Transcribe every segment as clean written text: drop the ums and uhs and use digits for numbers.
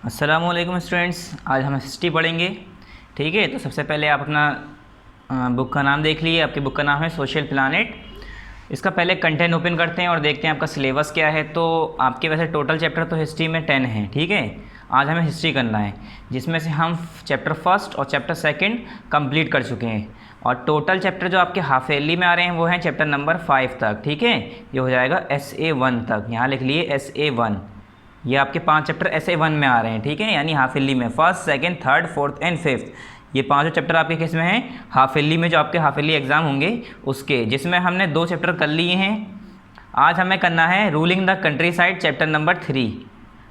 अस्सलामुअलैकुम स्टूडेंट्स, आज हम हिस्ट्री पढ़ेंगे। ठीक है, तो सबसे पहले आप अपना बुक का नाम देख लीजिए। आपकी बुक का नाम है सोशल प्लानेट। इसका पहले कंटेंट ओपन करते हैं और देखते हैं आपका सिलेबस क्या है। तो आपके वैसे टोटल चैप्टर तो हिस्ट्री में 10 हैं। ठीक है, आज हमें हिस्ट्री करना है, जिसमें से हम चैप्टर फर्स्ट और चैप्टर सेकंड कंप्लीट कर चुके हैं। और टोटल चैप्टर जो आपके हाफ ईयरली में आ रहे हैं वो हैं चैप्टर नंबर 5 तक। ठीक है, ये हो जाएगा SA1 तक। यहाँ लिख लिए SA1। ये आपके 5 चैप्टर SA1 में आ रहे हैं। ठीक है, यानी हाफ ईयरली में first, second, third, fourth and fifth, ये पांचों चैप्टर आपके किस में हैं? हाफ ईयरली में, जो आपके हाफ ईयरली एग्जाम होंगे उसके, जिसमें हमने 2 चैप्टर कर लिए हैं। आज हमें करना है ruling the country side chapter number 3।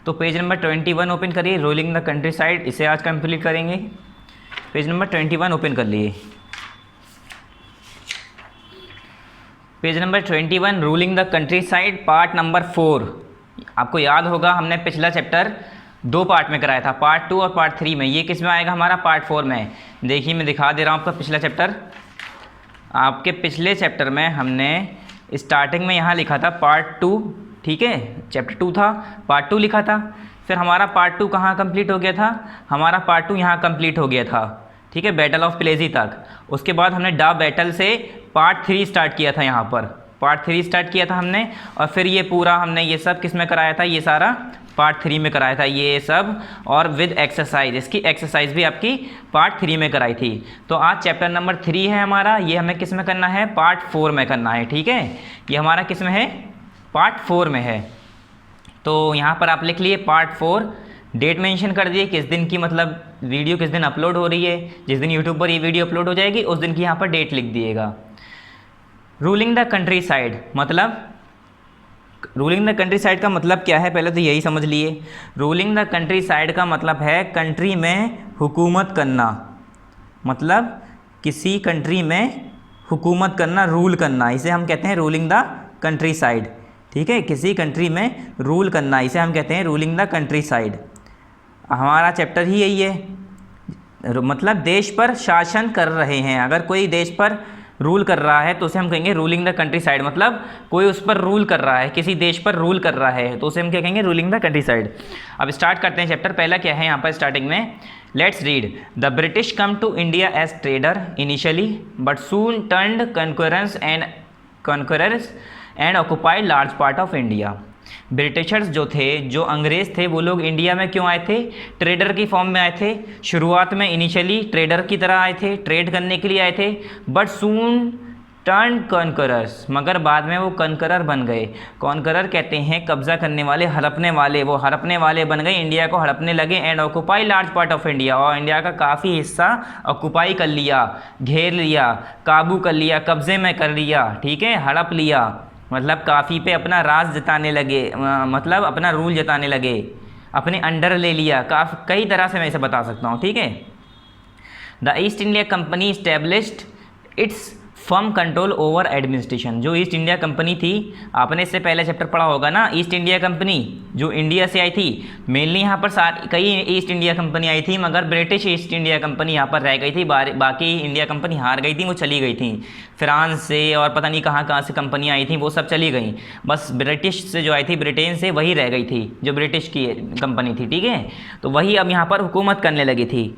तो पेज नंबर 21 ओपन करिए, रूलिंग द कंट्री साइड, इसे आज कंप्लीट करेंगे। पेज नंबर 21 ओपन कर लिए। Page number 21, ruling the country side, part number 4। आपको याद होगा हमने पिछला चैप्टर 2 पार्ट में कराया था, पार्ट 2 और पार्ट 3 में। ये किस में आएगा? हमारा पार्ट 4 में। देखिए मैं दिखा दे रहा हूँ आपका पिछला चैप्टर। आपके पिछले चैप्टर में हमने स्टार्टिंग में यहाँ लिखा था पार्ट 2। ठीक है, चैप्टर 2 था, पार्ट 2 लिखा था। फिर हमारा पार्ट 2 कहाँ कंप्लीट हो गया था? हमारा पार्ट 2 यहाँ कंप्लीट हो गया था। ठीक है, बैटल ऑफ प्लेजी तक। उसके बाद हमने डा बैटल से पार्ट 3 स्टार्ट किया था। यहाँ पर पार्ट 3 स्टार्ट किया था हमने, और फिर ये पूरा हमने ये सब किस में कराया था? ये सारा पार्ट 3 में कराया था ये सब, और विद एक्सरसाइज। इसकी एक्सरसाइज भी आपकी पार्ट 3 में कराई थी। तो आज चैप्टर नंबर 3 है हमारा, ये हमें किस में करना है? पार्ट 4 में करना है। ठीक है, ये हमारा किस में है? पार्ट 4 में है। तो यहाँ पर आप लिख लिए पार्ट 4, डेट मेंशन कर दिए किस दिन की, मतलब वीडियो किस दिन अपलोड हो रही है। जिस दिन यूट्यूब पर ये वीडियो अपलोड हो जाएगी उस दिन की यहाँ पर डेट लिख दिएगा। रूलिंग द कंट्री साइड मतलब, रूलिंग द कंट्री साइड का मतलब क्या है? पहले तो यही समझ लिए। रूलिंग द कंट्री साइड का मतलब है कंट्री में हुकूमत करना, मतलब किसी कंट्री में हुकूमत करना, रूल करना, इसे हम कहते हैं रूलिंग द कंट्री साइड। ठीक है, किसी कंट्री में रूल करना, इसे हम कहते हैं रूलिंग द कंट्री साइड। हमारा चैप्टर ही यही है, मतलब देश पर शासन कर रहे हैं। अगर कोई देश पर रूल कर रहा है तो उसे हम कहेंगे रूलिंग द कंट्री साइड। मतलब कोई उस पर रूल कर रहा है, किसी देश पर रूल कर रहा है, तो उसे हम क्या कहेंगे? Ruling the country side. अब स्टार्ट करते हैं चैप्टर। पहला क्या है यहाँ पर स्टार्टिंग में? Let's read. The British come to India as trader initially but soon turned conquerors and occupied large part of India. Britishers जो थे, जो अंग्रेज़ थे, वो लोग इंडिया में क्यों आए थे? ट्रेडर की फॉर्म में आए थे। शुरुआत में इनिशियली ट्रेडर की तरह आए थे, ट्रेड करने के लिए आए थे। बट सून टर्न कॉन्करर्स, मगर बाद में वो कॉन्करर बन गए। कॉन्करर कहते हैं कब्जा करने वाले, हड़पने वाले। वो हड़पने वाले बन गए, इंडिया को हड़पने लगे। And occupy large part of India, और इंडिया का काफ़ी हिस्सा ऑक्युपाई कर लिया, घेर लिया, काबू कर लिया, कब्जे में कर लिया। ठीक है, हड़प लिया, मतलब काफ़ी पे अपना राज जताने लगे, मतलब अपना रूल जताने लगे, अपने अंडर ले लिया। कई तरह से मैं इसे बता सकता हूँ। ठीक है, the east India company established it's firm control over administration. जो ईस्ट इंडिया कंपनी थी, आपने इससे पहले चैप्टर पढ़ा होगा ना, ईस्ट इंडिया कंपनी जो इंडिया से आई थी। मेनली यहाँ पर कई ईस्ट इंडिया कंपनी आई थी, मगर ब्रिटिश ईस्ट इंडिया कंपनी यहाँ पर रह गई थी। बाकी इंडिया कंपनी हार गई थी, वो चली गई थी। फ्रांस से और पता नहीं कहाँ कहाँ से कंपनियाँ आई थी, वो सब चली गई। बस ब्रिटिश से जो आई थी, ब्रिटेन से, वही रह गई थी, जो ब्रिटिश की कंपनी थी। ठीक है, तो वही अब यहाँ पर हुकूमत करने लगी थी।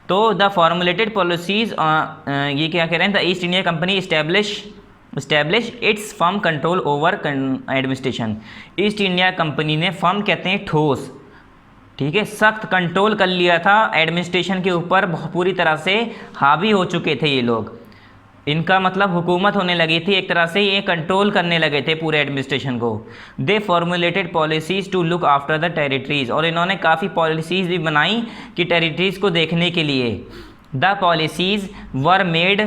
तो द फॉर्मुलेटेड पॉलिसीज, ये क्या कह रहे हैं? The east India company establish it's firm control over administration. East India company ने, फर्म कहते हैं ठोस, ठीक है, सख्त कंट्रोल कर लिया था एडमिनिस्ट्रेशन के ऊपर। पूरी तरह से हावी हो चुके थे ये लोग, इनका मतलब हुकूमत होने लगी थी एक तरह से, ये कंट्रोल करने लगे थे पूरे एडमिनिस्ट्रेशन को। They formulated policies to look after the territories, और इन्होंने काफ़ी पॉलिसीज़ भी बनाई कि टेरिटरीज़ को देखने के लिए। The policies were made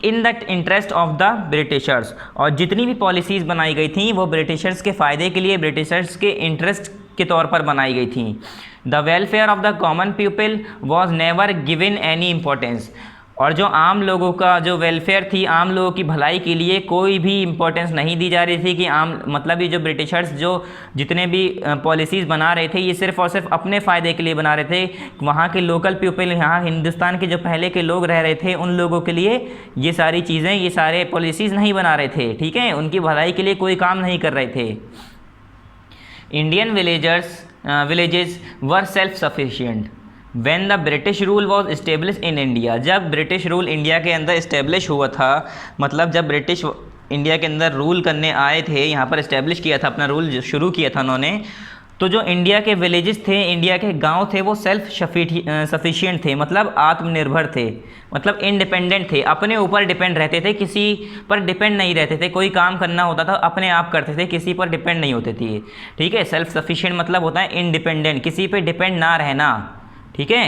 in the interest of the Britishers, और जितनी भी पॉलिसीज़ बनाई गई थी वो ब्रिटिशर्स के फ़ायदे के लिए, ब्रिटिशर्स के इंटरेस्ट के तौर पर बनाई गई थी। The welfare of the common people was never given any importance, और जो आम लोगों का जो वेलफेयर थी, आम लोगों की भलाई के लिए कोई भी इम्पोर्टेंस नहीं दी जा रही थी। कि आम मतलब ये जो ब्रिटिशर्स जो जितने भी पॉलिसीज़ बना रहे थे, ये सिर्फ़ और सिर्फ अपने फ़ायदे के लिए बना रहे थे। वहाँ के लोकल पीपल, यहाँ हिंदुस्तान के जो पहले के लोग रह रहे थे, उन लोगों के लिए ये सारी चीज़ें, ये सारे पॉलिसीज़ नहीं बना रहे थे। ठीक है, उनकी भलाई के लिए कोई काम नहीं कर रहे थे। Indian villagers villages were self-sufficient. When the British rule was established in India, जब ब्रिटिश रूल इंडिया के अंदर इस्टेब्लिश हुआ था, मतलब जब ब्रिटिश इंडिया के अंदर रूल करने आए थे, यहाँ पर इस्टेब्लिश किया था, अपना रूल शुरू किया था उन्होंने, तो जो इंडिया के विलेजेस थे, इंडिया के गांव थे, वो सेल्फ सफिशिएंट थे, मतलब आत्मनिर्भर थे, मतलब इंडिपेंडेंट थे, अपने ऊपर डिपेंड रहते थे, किसी पर डिपेंड नहीं रहते थे। कोई काम करना होता था अपने आप करते थे, किसी पर डिपेंड नहीं होते थे। ठीक है, सेल्फ सफिशिएंट मतलब होता है इंडिपेंडेंट, किसी पे डिपेंड ना रहना। ठीक है,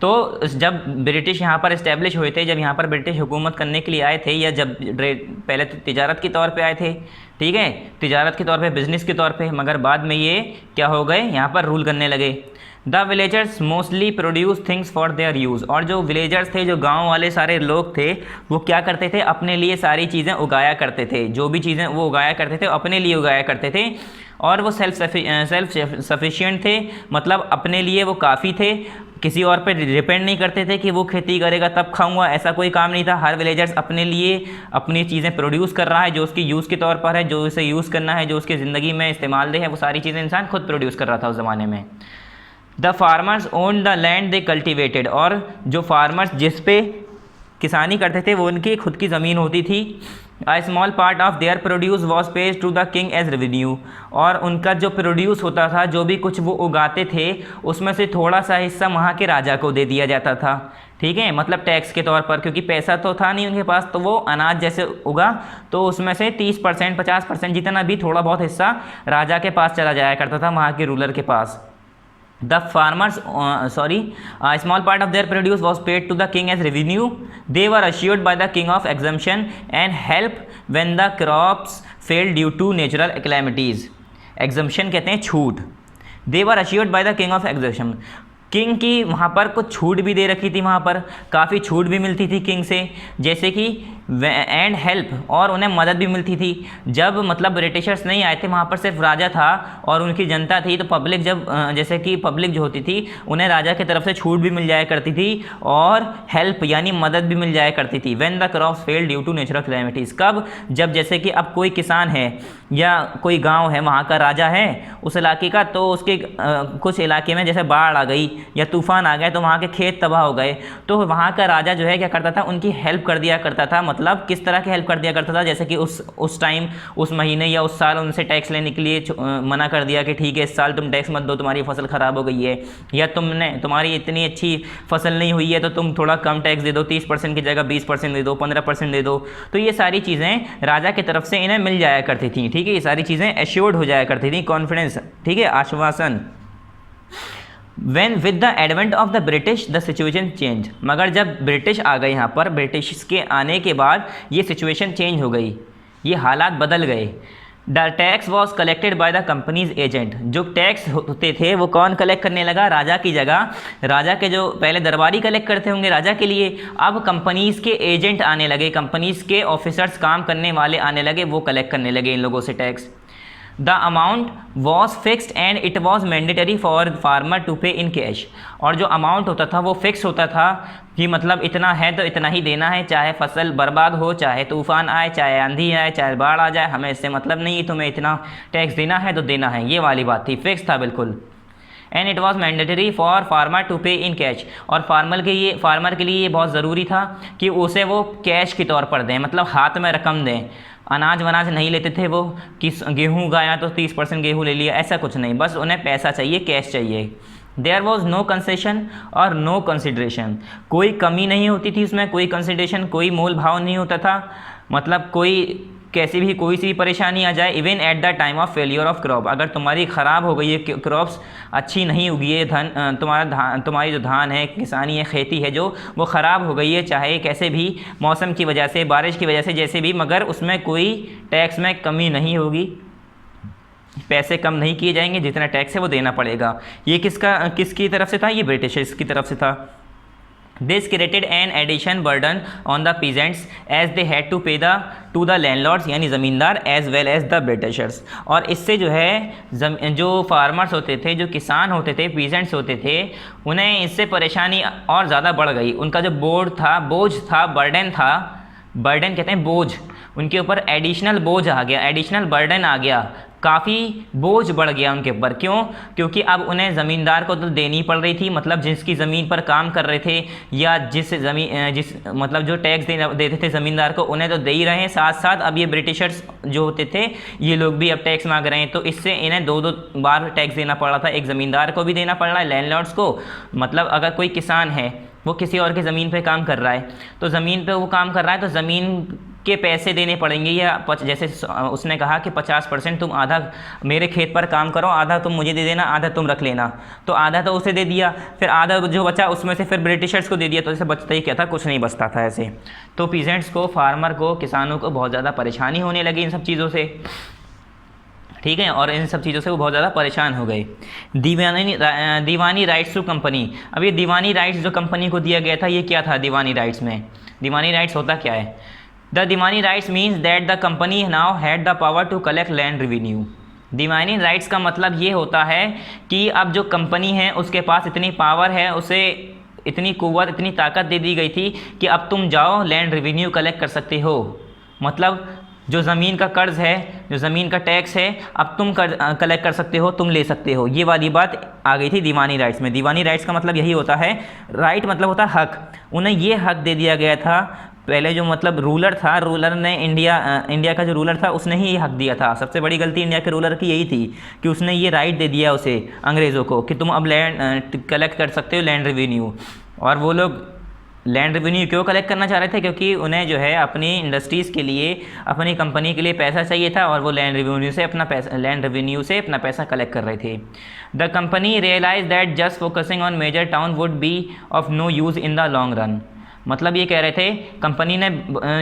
तो जब ब्रिटिश यहाँ पर इस्टेब्लिश हुए थे, जब यहाँ पर ब्रिटिश हुकूमत करने के लिए आए थे, या जब पहले तो तिजारत के तौर पे आए थे, ठीक है, तिजारत के तौर पे, बिज़नेस के तौर पे, मगर बाद में ये क्या हो गए, यहाँ पर रूल करने लगे। The villagers mostly produce things for their use, और जो विलेजर्स थे, जो गांव वाले सारे लोग थे, वो क्या करते थे, अपने लिए सारी चीज़ें उगाया करते थे, जो भी चीज़ें वो उगाया करते थे अपने लिए उगाया करते थे, और वो सेल्फ सफिशिएंट थे, मतलब अपने लिए वो काफ़ी थे, किसी और पे डिपेंड नहीं करते थे कि वो खेती करेगा तब खाऊंगा, ऐसा कोई काम नहीं था। हर विलेजर्स अपने लिए अपनी चीज़ें प्रोड्यूस कर रहा है, जो उसकी यूज़ के तौर पर है, जो उसे यूज़ करना है, जो उसकी ज़िंदगी में इस्तेमाल दे है, वो सारी चीज़ें इंसान खुद प्रोड्यूस कर रहा था उस ज़माने में। The farmers own the land they cultivated, और जो फार्मर्स जिस पे किसानी करते थे वो उनकी खुद की ज़मीन होती थी। A small part of their produce was paid to the king as revenue, और उनका जो प्रोड्यूस होता था, जो भी कुछ वो उगाते थे, उसमें से थोड़ा सा हिस्सा वहाँ के राजा को दे दिया जाता था। ठीक है, मतलब टैक्स के तौर पर, क्योंकि पैसा तो था नहीं उनके पास, तो वो अनाज जैसे उगा तो उसमें से 30% 50% जितना भी थोड़ा बहुत हिस्सा राजा के पास चला जाया करता था, वहाँ के रूलर के पास। The farmers, a small part of their produce was paid to the king as revenue. They were assured by the king of exemption and help when the crops failed due to natural calamities. Exemption कहते हैं छूट। They were assured by the king of exemption. King की वहाँ पर कुछ छूट भी दे रखी थी, वहाँ पर काफ़ी छूट भी मिलती थी किंग से, जैसे कि एंड हेल्प, और उन्हें मदद भी मिलती थी। जब मतलब ब्रिटिशर्स नहीं आए थे, वहाँ पर सिर्फ राजा था और उनकी जनता थी, तो पब्लिक जब जैसे कि पब्लिक जो होती थी, उन्हें राजा की तरफ से छूट भी मिल जाया करती थी और हेल्प यानी मदद भी मिल जाया करती थी। When the crops fail due to natural calamities, कब, जब जैसे कि अब कोई किसान है या कोई गाँव है, वहाँ का राजा है उस इलाके का, तो उसके कुछ इलाके में जैसे बाढ़ आ गई या तूफान आ गए, तो वहाँ के खेत तबाह हो गए, तो वहाँ का राजा जो है क्या करता था, उनकी हेल्प कर दिया करता था। मतलब किस तरह की हेल्प कर दिया करता था, जैसे कि उस टाइम, उस महीने या उस साल उनसे टैक्स लेने के लिए मना कर दिया कि ठीक है इस साल तुम टैक्स मत दो, तुम्हारी फसल ख़राब हो गई है, या तुम्हारी इतनी अच्छी फसल नहीं हुई है तो तुम थोड़ा कम टैक्स दे दो, 30% की जगह 20% दे दो, 15% दे दो। तो ये सारी चीज़ें राजा की तरफ से इन्हें मिल जाया करती थी। ठीक है, ये सारी चीज़ें एश्योर्ड हो जाया करती थी, कॉन्फिडेंस, ठीक है, आश्वासन। When with the advent of the British the situation changed, मगर जब ब्रिटिश आ गए यहाँ पर, ब्रिटिश के आने के बाद ये सिचुएशन चेंज हो गई, ये हालात बदल गए। The tax was collected by the companies agent, जो टैक्स होते थे वो कौन कलेक्ट करने लगा, राजा की जगह। राजा के जो पहले दरबारी कलेक्ट करते होंगे राजा के लिए, अब कंपनीज़ के एजेंट आने लगे, कंपनीज़ के ऑफिसर्स, काम करने वाले आने लगे, वो कलेक्ट करने लगे इन लोगों से tax. The amount was fixed and it was mandatory for farmer to pay in cash, और जो अमाउंट होता था वो फिक्स होता था कि मतलब इतना है तो इतना ही देना है, चाहे फसल बर्बाद हो, चाहे तूफान आए, चाहे आंधी आए, चाहे बाढ़ आ जाए, हमें इससे मतलब नहीं, तुम्हें इतना टैक्स देना है तो देना है, ये वाली बात थी, फिक्स था बिल्कुल। And it was mandatory for farmer to pay in cash, और फार्मर के लिए ये बहुत ज़रूरी था कि उसे वो कैश के तौर पर दें, मतलब हाथ में रकम दें। अनाज वनाज नहीं लेते थे वो, कि गेहूँ उगाया तो 30% गेहूँ ले लिया, ऐसा कुछ नहीं, बस उन्हें पैसा चाहिए, कैश चाहिए। देयर वॉज नो कंसेशन और नो कंसिडरेशन, कोई कमी नहीं होती थी उसमें, कोई कंसिडरेशन, कोई मोल भाव नहीं होता था, मतलब कोई कैसी भी कोई सी भी परेशानी आ जाए, even at the time of failure of crop, अगर तुम्हारी ख़राब हो गई है, क्रॉप्स अच्छी नहीं उगी है, तुम्हारी जो धान है, किसानी है, खेती है जो, वो ख़राब हो गई है, चाहे कैसे भी मौसम की वजह से, बारिश की वजह से, जैसे भी, मगर उसमें कोई टैक्स में कमी नहीं होगी, पैसे कम नहीं किए जाएंगे, जितना टैक्स है वो देना पड़ेगा। ये किसकी तरफ से था, ये ब्रिटिशर्स की तरफ से था। This created an additional burden on the peasants as they had to pay to the landlords यानी ज़मींदार as well as the Britishers, और इससे जो है जो फार्मर्स होते थे, जो किसान होते थे, पीजेंट्स होते थे, उन्हें इससे परेशानी और ज़्यादा बढ़ गई। उनका जो बोझ था, बर्डन था, बर्डन कहते हैं बोझ, उनके ऊपर एडिशनल बोझ आ गया, एडिशनल बर्डन आ गया काफ़ी बोझ बढ़ गया उनके ऊपर। क्यों? क्योंकि अब उन्हें ज़मींदार को तो देनी पड़ रही थी, मतलब जिसकी ज़मीन पर काम कर रहे थे या जिस मतलब जो टैक्स देते थे ज़मींदार को, उन्हें तो दे ही रहे हैं, साथ साथ अब ये ब्रिटिशर्स जो होते थे ये लोग भी अब टैक्स मांग रहे हैं। तो इससे इन्हें दो बार टैक्स देना पड़ रहा था, एक ज़मींदार को भी देना पड़ रहा है, लैंडलॉर्ड्स को। मतलब अगर कोई किसान है वो किसी और की ज़मीन पे काम कर रहा है, तो ज़मीन पे वो काम कर रहा है तो ज़मीन के पैसे देने पड़ेंगे, या जैसे उसने कहा कि 50% तुम आधा मेरे खेत पर काम करो, आधा तुम मुझे दे देना, आधा तुम रख लेना। तो आधा तो उसे दे दिया, फिर आधा जो बचा उसमें से फिर ब्रिटिशर्स को दे दिया, तो ऐसे बचता ही क्या था, कुछ नहीं बचता था ऐसे। तो पीजेंट्स को, फार्मर को, किसानों को बहुत ज़्यादा परेशानी होने लगी इन सब चीज़ों से, ठीक है, और इन सब चीज़ों से वो बहुत ज़्यादा परेशान हो गए। दीवानी राइट्स टू कंपनी। अब ये दीवानी राइट्स जो कंपनी को दिया गया था, ये क्या था दीवानी राइट्स में? दीवानी राइट्स होता क्या है? The diwani rights means that the company now had the power to collect land revenue. Diwani rights का मतलब ये होता है कि अब जो कंपनी है उसके पास इतनी पावर है, उसे इतनी कुव्वत, इतनी ताकत दे दी गई थी कि अब तुम जाओ लैंड रेवेन्यू कलेक्ट कर सकते हो। मतलब जो ज़मीन का कर्ज है, जो ज़मीन का टैक्स है, अब तुम कलेक्ट कर सकते हो, तुम ले सकते हो। ये वाली बात आ गई थी दीवानी राइट्स में। दीवानी राइट्स का मतलब यही होता है, राइट मतलब होता है हक। उन्हें ये हक दे दिया गया था, पहले जो मतलब रूलर था, रूलर ने इंडिया का जो रूलर था उसने ही ये हक दिया था। सबसे बड़ी गलती इंडिया के रूलर की यही थी कि उसने ये राइट दे दिया उसे, अंग्रेज़ों को, कि तुम अब लैंड कलेक्ट कर सकते हो, लैंड रेवेन्यू। और वो लोग लैंड रेवेन्यू क्यों कलेक्ट करना चाह रहे थे? क्योंकि उन्हें जो है अपनी इंडस्ट्रीज़ के लिए, अपनी कंपनी के लिए पैसा चाहिए था, और वो लैंड रेवेन्यू से अपना पैसा कलेक्ट कर रहे थे। The company realise that just focusing on major town would be of no use in the long run. मतलब ये कह रहे थे, कंपनी ने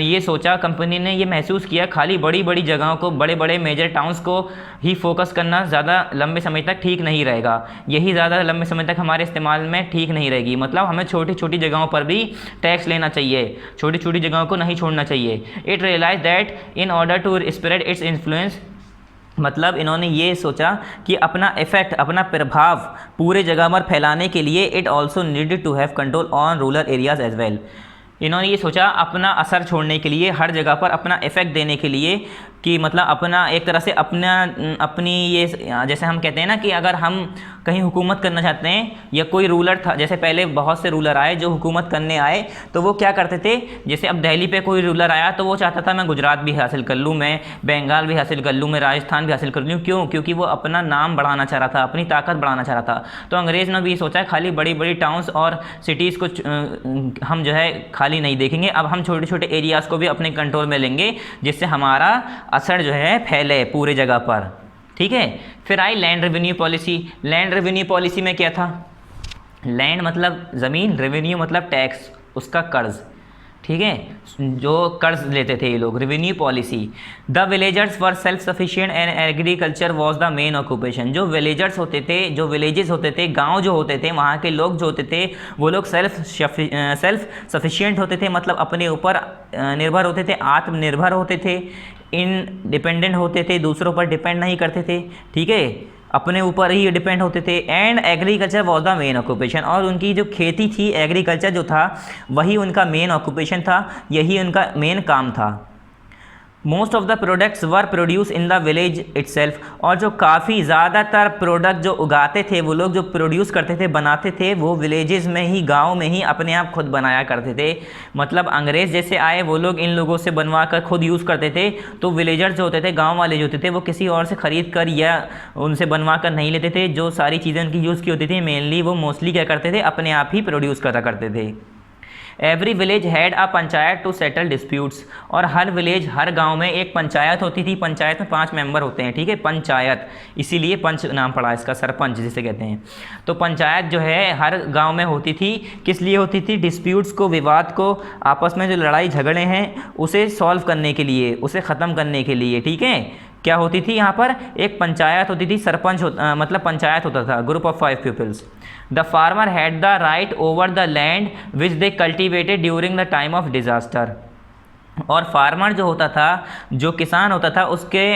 ये सोचा, कंपनी ने ये महसूस किया, खाली बड़ी बड़ी जगहों को, बड़े बड़े मेजर टाउन्स को ही फोकस करना ज़्यादा लंबे समय तक ठीक नहीं रहेगा। यही ज़्यादा लंबे समय तक हमारे इस्तेमाल में ठीक नहीं रहेगी। मतलब हमें छोटी छोटी जगहों पर भी टैक्स लेना चाहिए, छोटी छोटी जगहों को नहीं छोड़ना चाहिए। It realise that in order to spread its influence, मतलब इन्होंने ये सोचा कि अपना इफेक्ट, अपना प्रभाव पूरे जगह पर फैलाने के लिए it also needed to have control on rural areas as well. इन्होंने ये सोचा अपना असर छोड़ने के लिए, हर जगह पर अपना इफेक्ट देने के लिए, कि मतलब अपना एक तरह से अपनी ये, जैसे हम कहते हैं ना कि अगर हम कहीं हुकूमत करना चाहते हैं, या कोई रूलर था, जैसे पहले बहुत से रूलर आए जो हुकूमत करने आए, तो वो क्या करते थे, जैसे अब दिल्ली पे कोई रूलर आया तो वो चाहता था मैं गुजरात भी हासिल कर लूँ, मैं बंगाल भी हासिल कर लूँ, मैं राजस्थान भी हासिल कर लूँ। क्यों? क्योंकि वो अपना नाम बढ़ाना चाह रहा था, अपनी ताकत बढ़ाना चाह रहा था। तो अंग्रेज़ ने भी सोचा खाली बड़ी बड़ी टाउन्स और सिटीज़ को हम जो है खाली नहीं देखेंगे, अब हम छोटे छोटे एरियाज़ को भी अपने कंट्रोल में लेंगे, जिससे हमारा असर जो है फैले पूरे जगह पर, ठीक है। फिर आई land revenue policy. Land revenue policy में क्या था? लैंड मतलब ज़मीन, रेवेन्यू मतलब टैक्स, उसका कर्ज, ठीक है, जो कर्ज लेते थे ये लोग। Revenue policy. The villagers were self sufficient and agriculture was the main occupation. जो विलेजर्स होते थे, जो विलेजेस होते थे, गांव जो होते थे, वहाँ के लोग जो होते थे, वो लोग सेल्फ सफिशिएंट होते थे, मतलब अपने ऊपर निर्भर होते थे, आत्मनिर्भर होते थे, इंडिपेंडेंट होते थे, दूसरों पर डिपेंड नहीं करते थे, ठीक है, अपने ऊपर ही डिपेंड होते थे। And agriculture was the main occupation, और उनकी जो खेती थी, एग्रीकल्चर जो था वही उनका मेन ऑक्यूपेशन था, यही उनका मेन काम था। Most of the products were produce in the village itself, और जो काफ़ी ज़्यादातर प्रोडक्ट जो उगाते थे वो लोग, जो प्रोड्यूस करते थे, बनाते थे, वो विलेजेस में ही, गांव में ही अपने आप खुद बनाया करते थे। मतलब अंग्रेज़ जैसे आए वो लोग इन लोगों से बनवा कर खुद यूज़ करते थे, तो विलेजर्स जो होते थे, गाँव वाले जो होते थे, वो किसी और से ख़रीद कर या उनसे बनवा कर नहीं लेते थे। जो सारी चीज़ें उनकी यूज़ की होती थी, मेनली वो मोस्टली क्या करते थे, अपने आप ही प्रोड्यूस करा करते थे। Every village had a panchayat to settle disputes, और हर विलेज, हर गांव में एक पंचायत होती थी। पंचायत में 5 मेंबर होते हैं, ठीक है, पंचायत, इसीलिए पंच नाम पड़ा इसका, सरपंच जिसे कहते हैं। तो पंचायत जो है हर गांव में होती थी, किस लिए होती थी? डिस्प्यूट्स को, विवाद को, आपस में जो लड़ाई झगड़े हैं उसे सॉल्व करने के लिए, उसे ख़त्म करने के लिए, ठीक है। क्या होती थी यहाँ पर? एक पंचायत होती थी, सरपंच मतलब पंचायत होता था, group of 5 peoples. The farmer had the right over the land which they cultivated during the time of disaster, और फार्मर जो होता था, जो किसान होता था, उसके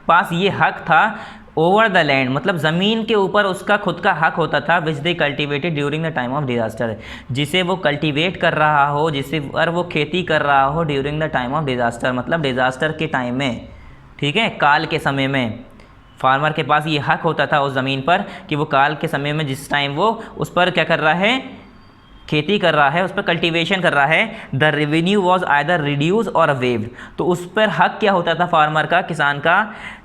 पास ये हक था ओवर द लैंड, मतलब ज़मीन के ऊपर उसका खुद का हक होता था, which they cultivated during the time of disaster, जिसे वो कल्टिवेट कर रहा हो, जिसे पर वो खेती कर रहा हो during the time of disaster, मतलब डिजास्टर के टाइम में, ठीक है, काल के समय में, फार्मर के पास ये हक होता था उस ज़मीन पर कि वो काल के समय में जिस टाइम वो उस पर क्या कर रहा है, खेती कर रहा है, उस पर कल्टीवेशन कर रहा है, the revenue was either reduce और वेव्ड। तो उस पर हक क्या होता था फार्मर का, किसान का,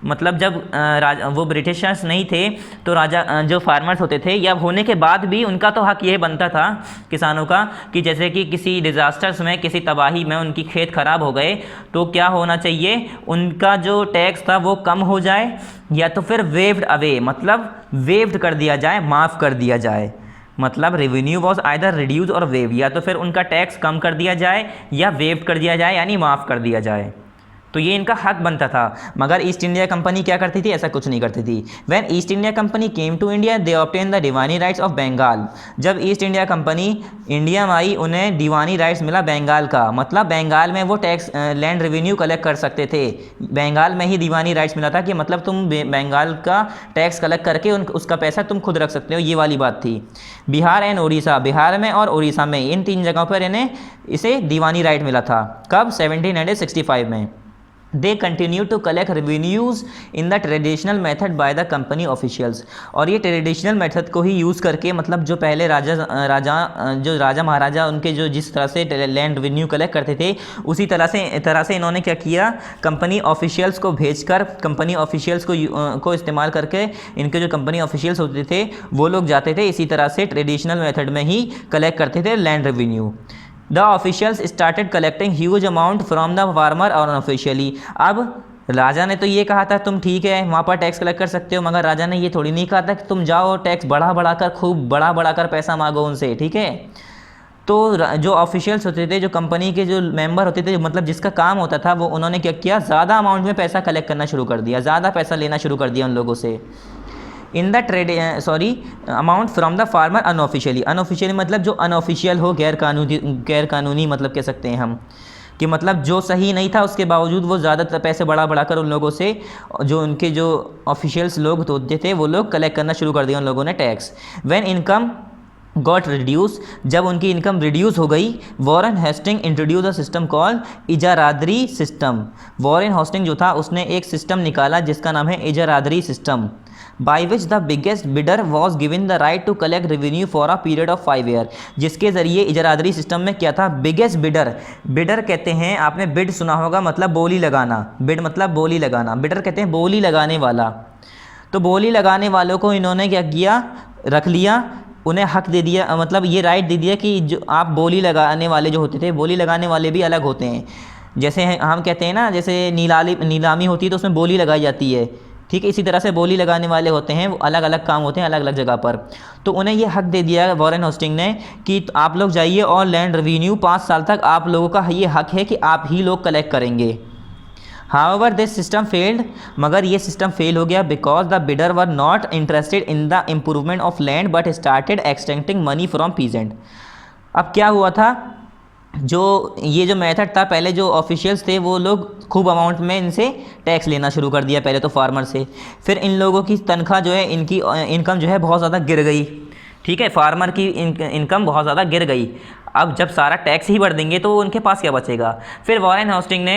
मतलब जब वो ब्रिटिशर्स नहीं थे तो राजा जो फार्मर्स होते थे या होने के बाद भी उनका तो हक ये बनता था किसानों का कि जैसे कि किसी डिज़ास्टर्स में, किसी तबाही में उनकी खेत ख़राब हो गए तो क्या होना चाहिए, उनका जो टैक्स था वो कम हो जाए या तो फिर वेव्ड अवे, मतलब वेव्ड कर दिया जाए, माफ़ कर दिया जाए। मतलब रेवेन्यू वॉज आइदर रिड्यूस और वेव, या तो फिर उनका टैक्स कम कर दिया जाए या वेव कर दिया जाए, यानी माफ़ कर दिया जाए। तो ये इनका हक बनता था। मगर ईस्ट इंडिया कंपनी क्या करती थी, ऐसा कुछ नहीं करती थी। When East India Company came to India they obtain the diwani rights of Bengal. जब ईस्ट इंडिया कंपनी इंडिया में आई उन्हें दीवानी राइट्स मिला बंगाल का, मतलब बंगाल में वो टैक्स लैंड रेवेन्यू कलेक्ट कर सकते थे। बंगाल में ही दीवानी राइट्स मिला था कि मतलब तुम बंगाल का टैक्स कलेक्ट करके उसका पैसा तुम खुद रख सकते हो, ये वाली बात थी। बिहार एंड उड़ीसा, बिहार में और उड़ीसा में, इन 3 जगहों पर इन्हें इसे दीवानी राइट मिला था। कब, 1765 में। They continue to collect revenues in the traditional method by the company officials. और ये ट्रेडिशनल मेथड को ही यूज़ करके, मतलब जो पहले राजा महाराजा उनके जो जिस तरह से लैंड रेवेन्यू कलेक्ट करते थे उसी तरह से इन्होंने क्या किया, कंपनी ऑफिशियल्स को भेजकर, कंपनी ऑफिशियल्स को इस्तेमाल करके, इनके जो कंपनी ऑफिशियल्स होते थे वो लोग जाते थे इसी तरह से ट्रेडिशनल मेथड में ही कलेक्ट करते थे land revenue. The officials started collecting huge amount from the farmer और अनऑफिशियली। अब राजा ने तो ये कहा था तुम ठीक है वहाँ पर टैक्स कलेक्ट कर सकते हो, मगर राजा ने ये थोड़ी नहीं कहा था कि तुम जाओ टैक्स बढ़ा कर, खूब बढ़ा कर पैसा मांगो उनसे, ठीक है। तो जो ऑफिशियल्स होते थे, जो कंपनी के जो मेंबर होते थे, मतलब जिसका काम होता था, वो उन्होंने क्या किया, ज़्यादा अमाउंट में पैसा कलेक्ट करना शुरू कर दिया, ज़्यादा पैसा लेना शुरू कर दिया उन लोगों से। In the amount from the farmer unofficially. Unofficially मतलब जो अनऑफिशियल हो, गैर कानूनी मतलब कह सकते हैं हम, कि मतलब जो सही नहीं था उसके बावजूद वो ज़्यादा पैसे बढ़ा कर उन लोगों से, जो उनके जो ऑफिशियल्स लोग होते थे वो लोग कलेक्ट करना शुरू कर दिया उन लोगों ने tax. When income got reduce, जब उनकी इनकम रिड्यूस हो गई, Warren Hasting introduce a system called Izaradari system. Warren Hasting जो था उसने एक सिस्टम निकाला जिसका नाम है Izaradari system, by which the biggest bidder was given the right to collect revenue for a period of 5 year. जिसके ज़रिए इजारादरी सिस्टम में क्या था, बिगेस्ट बिडर, बिडर कहते हैं, आपने बिड सुना होगा, मतलब बोली लगाना, बिड मतलब बोली लगाना, बिडर कहते हैं बोली लगाने वाला। तो बोली लगाने वालों को इन्होंने क्या किया, रख लिया, उन्हें हक दे दिया, मतलब ये राइट दे दिया कि जो आप बोली लगाने वाले जो होते थे, बोली लगाने वाले भी अलग होते हैं। जैसे हम कहते हैं ना, जैसे नीलामी होती है तो उसमें बोली लगाई जाती है, ठीक है, इसी तरह से बोली लगाने वाले होते हैं, वो अलग अलग काम होते हैं अलग अलग जगह पर। तो उन्हें ये हक दे दिया वॉरेन हेस्टिंग ने कि आप लोग जाइए और लैंड रेवेन्यू 5 साल तक आप लोगों का ये हक है कि आप ही लोग कलेक्ट करेंगे। हाउएवर दिस सिस्टम फेल्ड, मगर ये सिस्टम फेल हो गया because the bidder were not interested in the improvement of land but started extracting money from peasant. अब क्या हुआ था, जो ये जो मेथड था, पहले जो ऑफिशियल्स थे वो लोग खूब अमाउंट में इनसे टैक्स लेना शुरू कर दिया, पहले तो फार्मर से, फिर इन लोगों की तनख्वाह जो है, इनकी इनकम जो है बहुत ज़्यादा गिर गई, ठीक है, फार्मर की इनकम बहुत ज़्यादा गिर गई। अब जब सारा टैक्स ही बढ़ देंगे तो उनके पास क्या बचेगा। फिर वॉरेन हेस्टिंग ने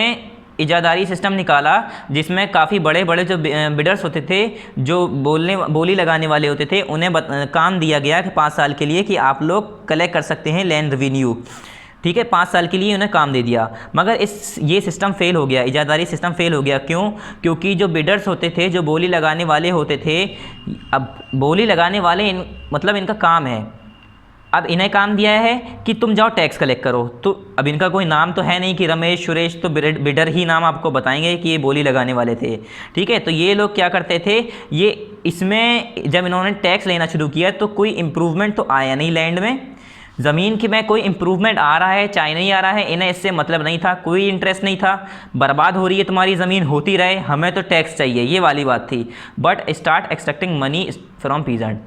इजादारी सिस्टम निकाला जिसमें काफ़ी बड़े बड़े जो बिडर्स होते थे, जो बोली लगाने वाले होते थे, उन्हें काम दिया गया कि 5 साल के लिए कि आप लोग कलेक्ट कर सकते हैं लैंड रेवेन्यू, ठीक है, 5 साल के लिए उन्हें काम दे दिया। मगर ये सिस्टम फेल हो गया, इजादारी सिस्टम फेल हो गया। क्यों? क्योंकि जो बिडर्स होते थे, जो बोली लगाने वाले होते थे, अब बोली लगाने वाले मतलब इनका काम है, अब इन्हें काम दिया है कि तुम जाओ टैक्स कलेक्ट करो। तो अब इनका कोई नाम तो है नहीं कि रमेश सुरेश, तो बिडर ही नाम आपको बताएंगे कि ये बोली लगाने वाले थे, ठीक है। तो ये लोग क्या करते थे, ये इसमें जब इन्होंने टैक्स लेना शुरू किया तो कोई इम्प्रूवमेंट तो आया नहीं लैंड में, ज़मीन की में कोई इम्प्रूवमेंट आ रहा है चाहे नहीं आ रहा है, इन्हें इससे मतलब नहीं था, कोई इंटरेस्ट नहीं था। बर्बाद हो रही है तुम्हारी ज़मीन, होती रहे, हमें तो टैक्स चाहिए, ये वाली बात थी। But start extracting money from peasant,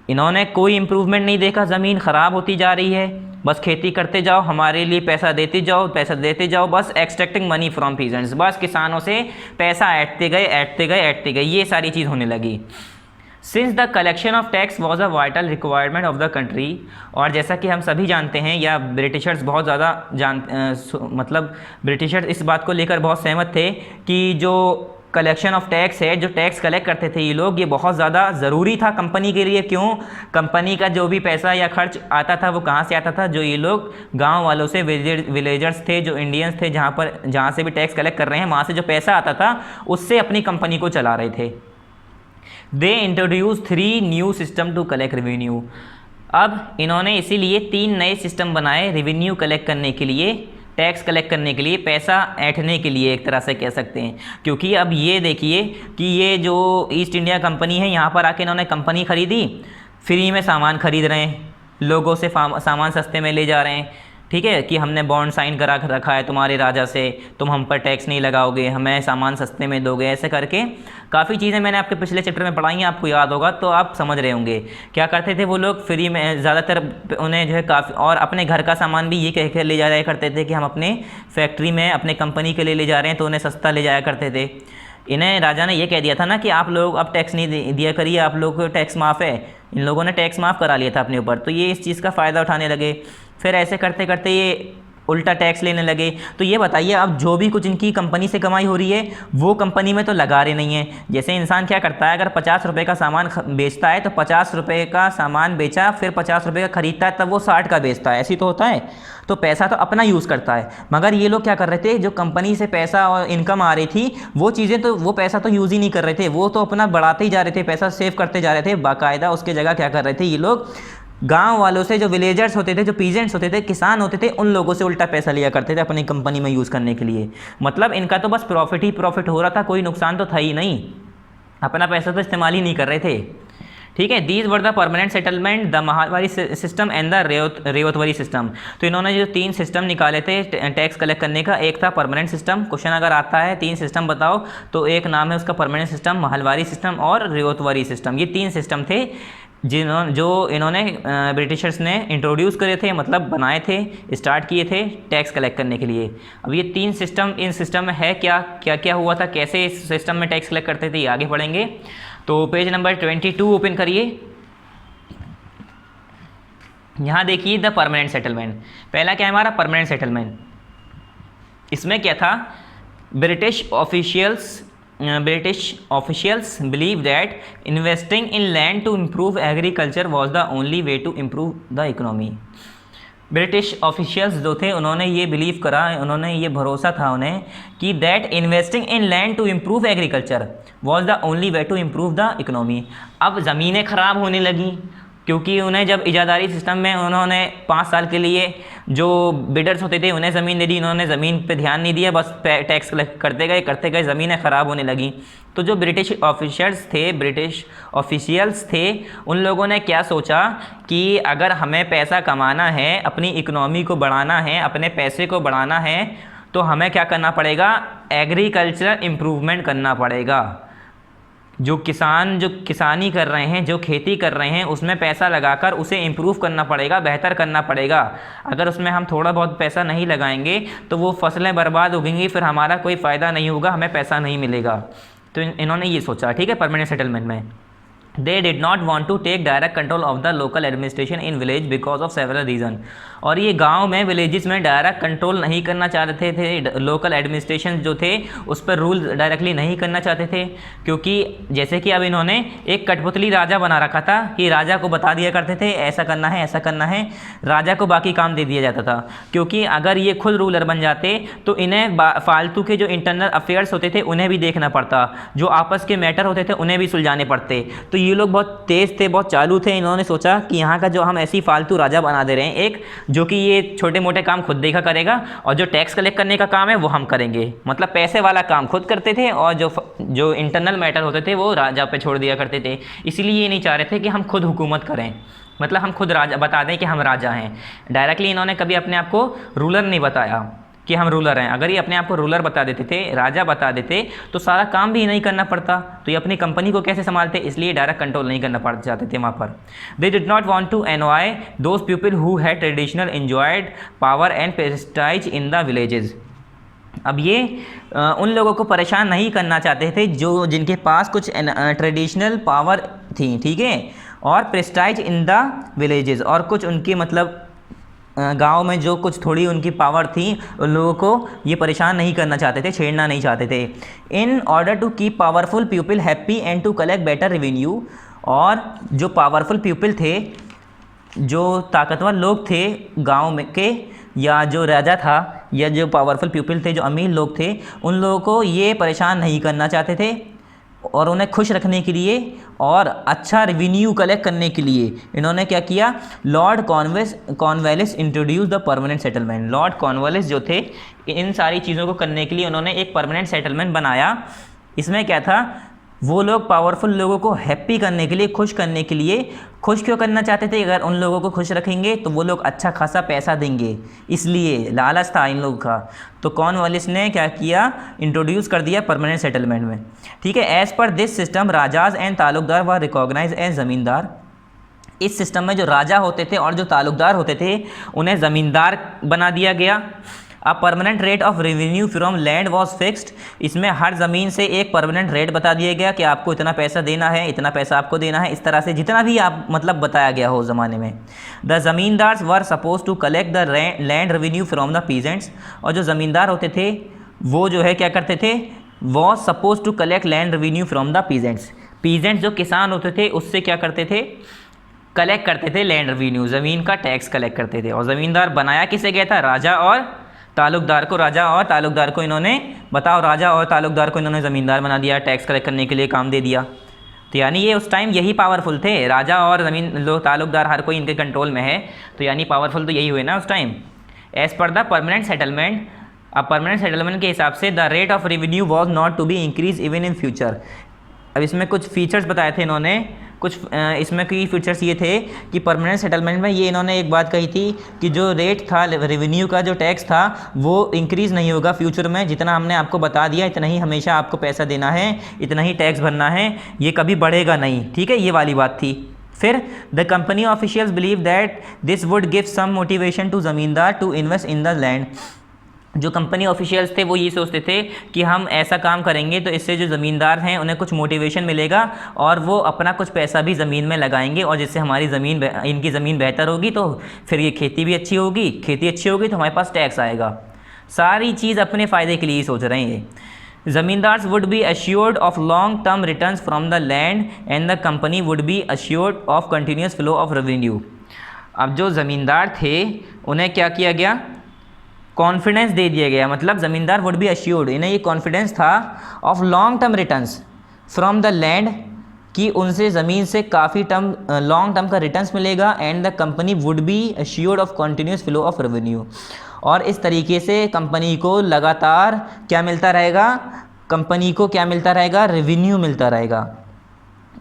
इन्होंने कोई इम्प्रूवमेंट नहीं देखा, ज़मीन ख़राब होती जा रही है, बस खेती करते जाओ, हमारे लिए पैसा देते जाओ, बस एक्सट्रैक्टिंग मनी फ्रॉम पीजेंट्स, बस किसानों से पैसा ऐंठते गए, ये सारी चीज़ होने लगी। Since the collection of tax was a vital requirement of the country, और जैसा कि हम सभी जानते हैं, या ब्रिटिशर्स बहुत ज़्यादा मतलब ब्रिटिशर्स इस बात को लेकर बहुत सहमत थे कि जो कलेक्शन ऑफ टैक्स है, जो टैक्स कलेक्ट करते थे ये लोग, ये बहुत ज़्यादा ज़रूरी था कंपनी के लिए। क्यों? कंपनी का जो भी पैसा या खर्च आता था वो कहाँ से आता था? जो ये लोग गांव वालों से, विलेजर्स थे, जो इंडियंस थे, जहाँ से भी टैक्स कलेक्ट कर रहे हैं वहाँ से जो पैसा आता था उससे अपनी कंपनी को चला रहे थे। They introduce 3 new system to collect revenue. अब इन्होंने इसीलिए 3 नए सिस्टम बनाए रेवेन्यू कलेक्ट करने के लिए, टैक्स कलेक्ट करने के लिए, पैसा ऐंठने के लिए एक तरह से कह सकते हैं। क्योंकि अब ये देखिए कि ये जो ईस्ट इंडिया कंपनी है, यहाँ पर आके इन्होंने कंपनी ख़रीदी, फ्री में सामान खरीद रहे हैं, लोगों से सामान सस्ते में ले जा रहे हैं, ठीक है, कि हमने बॉन्ड साइन करा रखा है तुम्हारे राजा से, तुम हम पर टैक्स नहीं लगाओगे, हमें सामान सस्ते में दोगे, ऐसे करके काफ़ी चीज़ें मैंने आपके पिछले चैप्टर में पढ़ाई हैं, आपको याद होगा तो आप समझ रहे होंगे। क्या करते थे वो लोग? फ्री में ज़्यादातर उन्हें जो है काफ़ी, और अपने घर का सामान भी ये कह के ले जाया करते थे कि हम अपने फैक्ट्री में अपने कंपनी के लिए ले जा रहे हैं, तो उन्हें सस्ता ले जाया करते थे। इन्हें राजा ने ये कह दिया था ना कि आप लोग अब टैक्स नहीं दिया करिए, आप लोग को टैक्स माफ़ है। इन लोगों ने टैक्स माफ़ करा लिया था अपने ऊपर, तो ये इस चीज़ का फ़ायदा उठाने लगे। फिर ऐसे करते करते ये उल्टा टैक्स लेने लगे। तो ये बताइए, अब जो भी कुछ इनकी कंपनी से कमाई हो रही है वो कंपनी में तो लगा रहे नहीं है। जैसे इंसान क्या करता है, अगर 50 रुपये का सामान बेचता है तो 50 रुपये का सामान बेचा, फिर 50 रुपये का खरीदता है, तब वो 60 का बेचता है, ऐसी तो होता है। तो पैसा तो अपना यूज़ करता है, मगर ये लोग क्या कर रहे थे, जो कंपनी से पैसा और इनकम आ रही थी वो चीज़ें, तो वो पैसा तो यूज़ ही नहीं कर रहे थे, वो तो अपना बढ़ाते ही जा रहे थे, पैसा सेव करते जा रहे थे बाकायदा। उसके जगह क्या कर रहे थे ये लोग, गांव वालों से, जो विलेजर्स होते थे, जो पीजेंट्स होते थे, किसान होते थे, उन लोगों से उल्टा पैसा लिया करते थे अपनी कंपनी में यूज़ करने के लिए। मतलब इनका तो बस प्रॉफिट ही प्रॉफिट हो रहा था, कोई नुकसान तो था ही नहीं, अपना पैसा तो इस्तेमाल ही नहीं कर रहे थे। ठीक है, these were the permanent settlement, the Mahalwari system and the Ryotwari system. तो इन्होंने जो 3 सिस्टम निकाले थे टैक्स कलेक्ट करने का, एक था परमानेंट सिस्टम। क्वेश्चन अगर आता है 3 सिस्टम बताओ, तो एक नाम है उसका परमानेंट सिस्टम, महलवारी सिस्टम और रेवतवारी सिस्टम। ये 3 सिस्टम थे जो इन्होंने ब्रिटिशर्स ने इंट्रोड्यूस करे थे, मतलब बनाए थे, स्टार्ट किए थे टैक्स कलेक्ट करने के लिए। अब ये 3 सिस्टम, इन सिस्टम में है क्या क्या क्या हुआ था, कैसे इस सिस्टम में टैक्स कलेक्ट करते थे, ये आगे पढ़ेंगे। तो पेज नंबर 22 ओपन करिए। यहाँ देखिए द परमानेंट सेटलमेंट। पहला क्या है हमारा परमानेंट सेटलमेंट। इसमें क्या था, British officials believe that investing in land to improve agriculture was the only way to improve the economy. British officials जो थे उन्होंने ये बिलीव करा, उन्होंने ये भरोसा था उन्हें कि that investing in land to improve agriculture was the only way to improve the economy. अब ज़मीनें ख़राब होने लगी, क्योंकि उन्हें जब इजादारी सिस्टम में उन्होंने 5 साल के लिए जो बिडर्स होते थे उन्हें ज़मीन दे दी, इन्होंने ज़मीन पे ध्यान नहीं दिया, बस टैक्स करते गए, ज़मीनें ख़राब होने लगी। तो जो ब्रिटिश ऑफिशियल्स थे उन लोगों ने क्या सोचा कि अगर हमें पैसा कमाना है, अपनी इकोनॉमी को बढ़ाना है, अपने पैसे को बढ़ाना है, तो हमें क्या करना पड़ेगा, एग्रीकल्चर इम्प्रूवमेंट करना पड़ेगा। जो किसानी कर रहे हैं, जो खेती कर रहे हैं, उसमें पैसा लगाकर उसे इम्प्रूव करना पड़ेगा, बेहतर करना पड़ेगा। अगर उसमें हम थोड़ा बहुत पैसा नहीं लगाएंगे तो वो फसलें बर्बाद होंगी, फिर हमारा कोई फ़ायदा नहीं होगा, हमें पैसा नहीं मिलेगा। तो इन्होंने ये सोचा, ठीक है, परमानेंट सेटलमेंट में। They did not want to take direct control of the local administration in village because of several reasons। और ये गांव में, विलेजेस में डायरेक्ट कंट्रोल नहीं करना चाहते थे, लोकल एडमिनिस्ट्रेशन जो थे उस पर रूल डायरेक्टली नहीं करना चाहते थे, क्योंकि जैसे कि अब इन्होंने एक कठपुतली राजा बना रखा था कि राजा को बता दिया करते थे ऐसा करना है, ऐसा करना है, राजा को बाकी काम दे दिया जाता था। क्योंकि अगर ये खुद रूलर बन जाते तो इन्हें फालतू के जो इंटरनल अफेयर्स होते थे उन्हें भी देखना पड़ता, जो आपस के मैटर होते थे उन्हें भी सुलझाने पड़ते। तो ये लोग बहुत तेज़ थे, बहुत चालू थे। इन्होंने सोचा कि यहाँ का जो हम ऐसी फालतू राजा बना दे रहे हैं, एक जो कि ये छोटे मोटे काम खुद देखा करेगा और जो टैक्स कलेक्ट करने का काम है वो हम करेंगे। मतलब पैसे वाला काम खुद करते थे और जो इंटरनल मैटर होते थे वो राजा पे छोड़ दिया करते थे। इसीलिए ये नहीं चाह रहे थे कि हम खुद हुकूमत करें, मतलब हम खुद राजा बता दें कि हम राजा हैं। डायरेक्टली इन्होंने कभी अपने आप को रूलर नहीं बताया कि हम रूलर हैं। अगर ये अपने आप को रूलर बता देते थे, राजा बता देते, तो सारा काम भी नहीं करना पड़ता, तो ये अपनी कंपनी को कैसे संभालते, इसलिए डायरेक्ट कंट्रोल नहीं करना पड़ जाते थे वहाँ पर। They did not want to annoy those people who had traditional enjoyed power and prestige in the villages. अब ये उन लोगों को परेशान नहीं करना चाहते थे जो जिनके पास कुछ ट्रेडिशनल पावर थी, ठीक है, और प्रेस्टाइज इन द विलेजेस, और कुछ उनके मतलब गांव में जो कुछ थोड़ी उनकी पावर थी उन लोगों को ये परेशान नहीं करना चाहते थे, छेड़ना नहीं चाहते थे। In order to keep powerful people happy and to collect better revenue, और जो पावरफुल पीपल थे, जो ताकतवर लोग थे गांव में के, या जो राजा था या जो पावरफुल पीपल थे, जो अमीर लोग थे, उन लोगों को ये परेशान नहीं करना चाहते थे और उन्हें खुश रखने के लिए और अच्छा रेवेन्यू कलेक्ट करने के लिए इन्होंने क्या किया, Lord Cornwallis introduce the permanent settlement. Lord Cornwallis जो थे, इन सारी चीज़ों को करने के लिए उन्होंने एक परमानेंट सेटलमेंट बनाया। इसमें क्या था, वो लोग पावरफुल लोगों को हैप्पी करने के लिए, खुश करने के लिए, खुश क्यों करना चाहते थे, अगर उन लोगों को खुश रखेंगे तो वो लोग अच्छा खासा पैसा देंगे, इसलिए लालच था इन लोगों का। तो कॉर्नवालिस ने क्या किया, इंट्रोड्यूस कर दिया परमानेंट सेटलमेंट में। ठीक है, as per this system rajas and taluqdar were recognise as ज़मींदार। इस सिस्टम में जो राजा होते थे और जो ताल्लुकदार होते थे उन्हें ज़मींदार बना दिया गया। A permanent rate of revenue from land was fixed. इसमें हर ज़मीन से एक परमानेंट रेट बता दिया गया कि आपको इतना पैसा देना है, इतना पैसा आपको देना है, इस तरह से जितना भी आप मतलब बताया गया हो ज़माने में। The zamindars were suppose to collect the land revenue from the peasants. और जो ज़मींदार होते थे वो जो है क्या करते थे, was suppose to collect land revenue from the peasants. Peasants जो किसान होते थे उससे क्या करते थे, कलेक्ट करते थे लैंड रेवेन्यू, ज़मीन का टैक्स कलेक्ट करते थे। और ज़मींदार बनाया किसे गया था, राजा और ताल्लुकदार को। राजा और ताल्लुकदार को इन्होंने, बताओ, राजा और ताल्लुकदार को इन्होंने ज़मींदार बना दिया, टैक्स कलेक्ट करने के लिए काम दे दिया। तो यानी ये उस टाइम यही पावरफुल थे, राजा और ज़मीन लोग, ताल्लुकदार, हर कोई इनके कंट्रोल में है, तो यानी पावरफुल तो यही हुए ना उस time. As per the permanent settlement, अब परमानेंट सेटलमेंट के हिसाब से the rate of revenue was not to be increase even in future. अब इसमें कुछ फीचर्स बताए थे इन्होंने, कुछ इसमें की फीचर्स ये थे कि परमानेंट सेटलमेंट में ये इन्होंने एक बात कही थी कि जो रेट था रेवेन्यू का, जो टैक्स था, वो इंक्रीज़ नहीं होगा फ्यूचर में। जितना हमने आपको बता दिया इतना ही हमेशा आपको पैसा देना है, इतना ही टैक्स भरना है, ये कभी बढ़ेगा नहीं। ठीक है, ये वाली बात थी। फिर the company officials believe that this would give some motivation to zamindar to invest in the land. जो कंपनी ऑफिशियल्स थे वो ये सोचते थे कि हम ऐसा काम करेंगे तो इससे जो ज़मींदार हैं उन्हें कुछ मोटिवेशन मिलेगा और वो अपना कुछ पैसा भी ज़मीन में लगाएंगे, और जिससे हमारी ज़मीन, इनकी ज़मीन बेहतर होगी तो फिर ये खेती भी अच्छी होगी, खेती अच्छी होगी तो हमारे पास टैक्स आएगा। सारी चीज़ अपने फ़ायदे के लिए ही सोच रहे हैं। Zamindars would be assured of long term returns from the land and the company would be assured of continuous flow of revenue. अब जो ज़मींदार थे उन्हें क्या किया गया, कॉन्फिडेंस दे दिया गया, मतलब ज़मींदार वुड बी अश्योर्ड, इन्हें ये कॉन्फिडेंस था of long term returns from the land, कि उनसे ज़मीन से काफ़ी लॉन्ग टर्म का रिटर्न्स मिलेगा। And the company would be assured of continuous flow of revenue, और इस तरीके से कंपनी को लगातार क्या मिलता रहेगा, कंपनी को क्या मिलता रहेगा, रेवेन्यू मिलता रहेगा।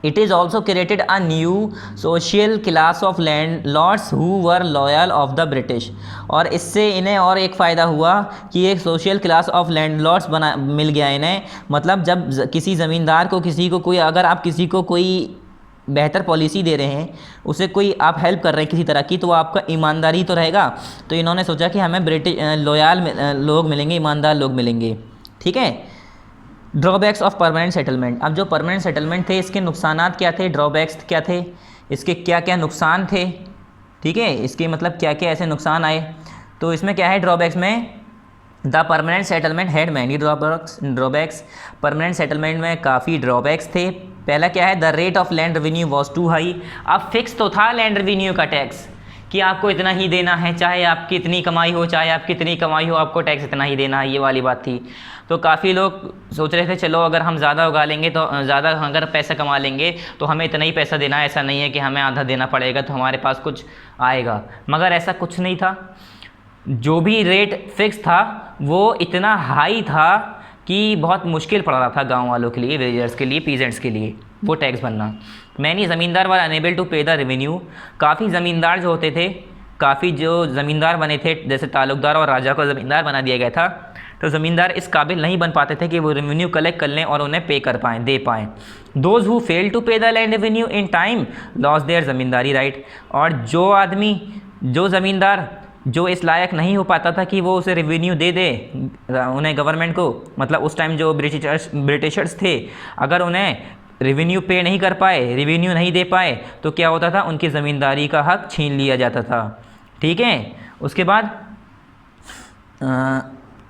It is also created a new social class of landlords who were loyal of the British। और इससे इन्हें और एक फ़ायदा हुआ कि एक सोशल क्लास ऑफ लैंडलॉर्ड्स बना मिल गया इन्हें। मतलब जब किसी ज़मींदार को, किसी को कोई, अगर आप किसी को कोई बेहतर पॉलिसी दे रहे हैं, उसे कोई आप हेल्प कर रहे हैं किसी तरह की, तो वो आपका ईमानदारी तो रहेगा। तो इन्होंने सोचा कि हमें ब्रिटिश लॉयल लोग मिलेंगे, ईमानदार लोग मिलेंगे। ठीक है, ड्रॉबैक्स ऑफ परमानेंट सेटलमेंट। अब जो परमानेंट सेटलमेंट थे इसके नुकसानात क्या थे, ड्रॉबैक्स क्या थे, इसके क्या क्या नुकसान थे। ठीक है, इसके मतलब क्या क्या ऐसे नुकसान आए। तो इसमें क्या है ड्रॉबैक्स में, the permanent settlement had many drawbacks. Permanent settlement में काफ़ी ड्रॉबैक्स थे। पहला क्या है, the rate of land revenue was too high. अब फिक्स तो था लैंड रेवेन्यू का टैक्स कि आपको इतना ही देना है, चाहे आपकी इतनी कमाई हो, चाहे आपकी इतनी कमाई हो, आपको टैक्स इतना ही देना है, ये वाली बात थी। तो काफ़ी लोग सोच रहे थे चलो अगर हम ज़्यादा उगा लेंगे, तो ज़्यादा अगर पैसा कमा लेंगे तो हमें इतना ही पैसा देना है, ऐसा नहीं है कि हमें आधा देना पड़ेगा तो हमारे पास कुछ आएगा। मगर ऐसा कुछ नहीं था, जो भी रेट फिक्स था वो इतना हाई था कि बहुत मुश्किल पड़ रहा था गाँव वालों के लिए, विलेजर्स के लिए, पीजेंट्स के लिए वो टैक्स भरना। मैनी ज़मींदार वर unable to pay the revenue. काफ़ी ज़मींदार जो होते थे, काफ़ी जो ज़मींदार बने थे, जैसे ताल्लुकदार और राजा को ज़मींदार बना दिया गया था, तो ज़मींदार इस काबिल नहीं बन पाते थे कि वो रेवेन्यू कलेक्ट कर लें और उन्हें पे कर पाएँ, दे पाएँ। Those who fail to pay the land revenue in time lose their zamindari right. और जो आदमी, जो ज़मींदार जो इस लायक नहीं हो पाता था कि वो उसे रेवेन्यू दे दे उन्हें, गवर्नमेंट को, मतलब उस टाइम जो ब्रिटिशर्स थे, अगर उन्हें रेवेन्यू पे नहीं कर पाए, रेवेन्यू नहीं दे पाए, तो क्या होता था, उनकी ज़मींदारी का हक छीन लिया जाता था। ठीक है, उसके बाद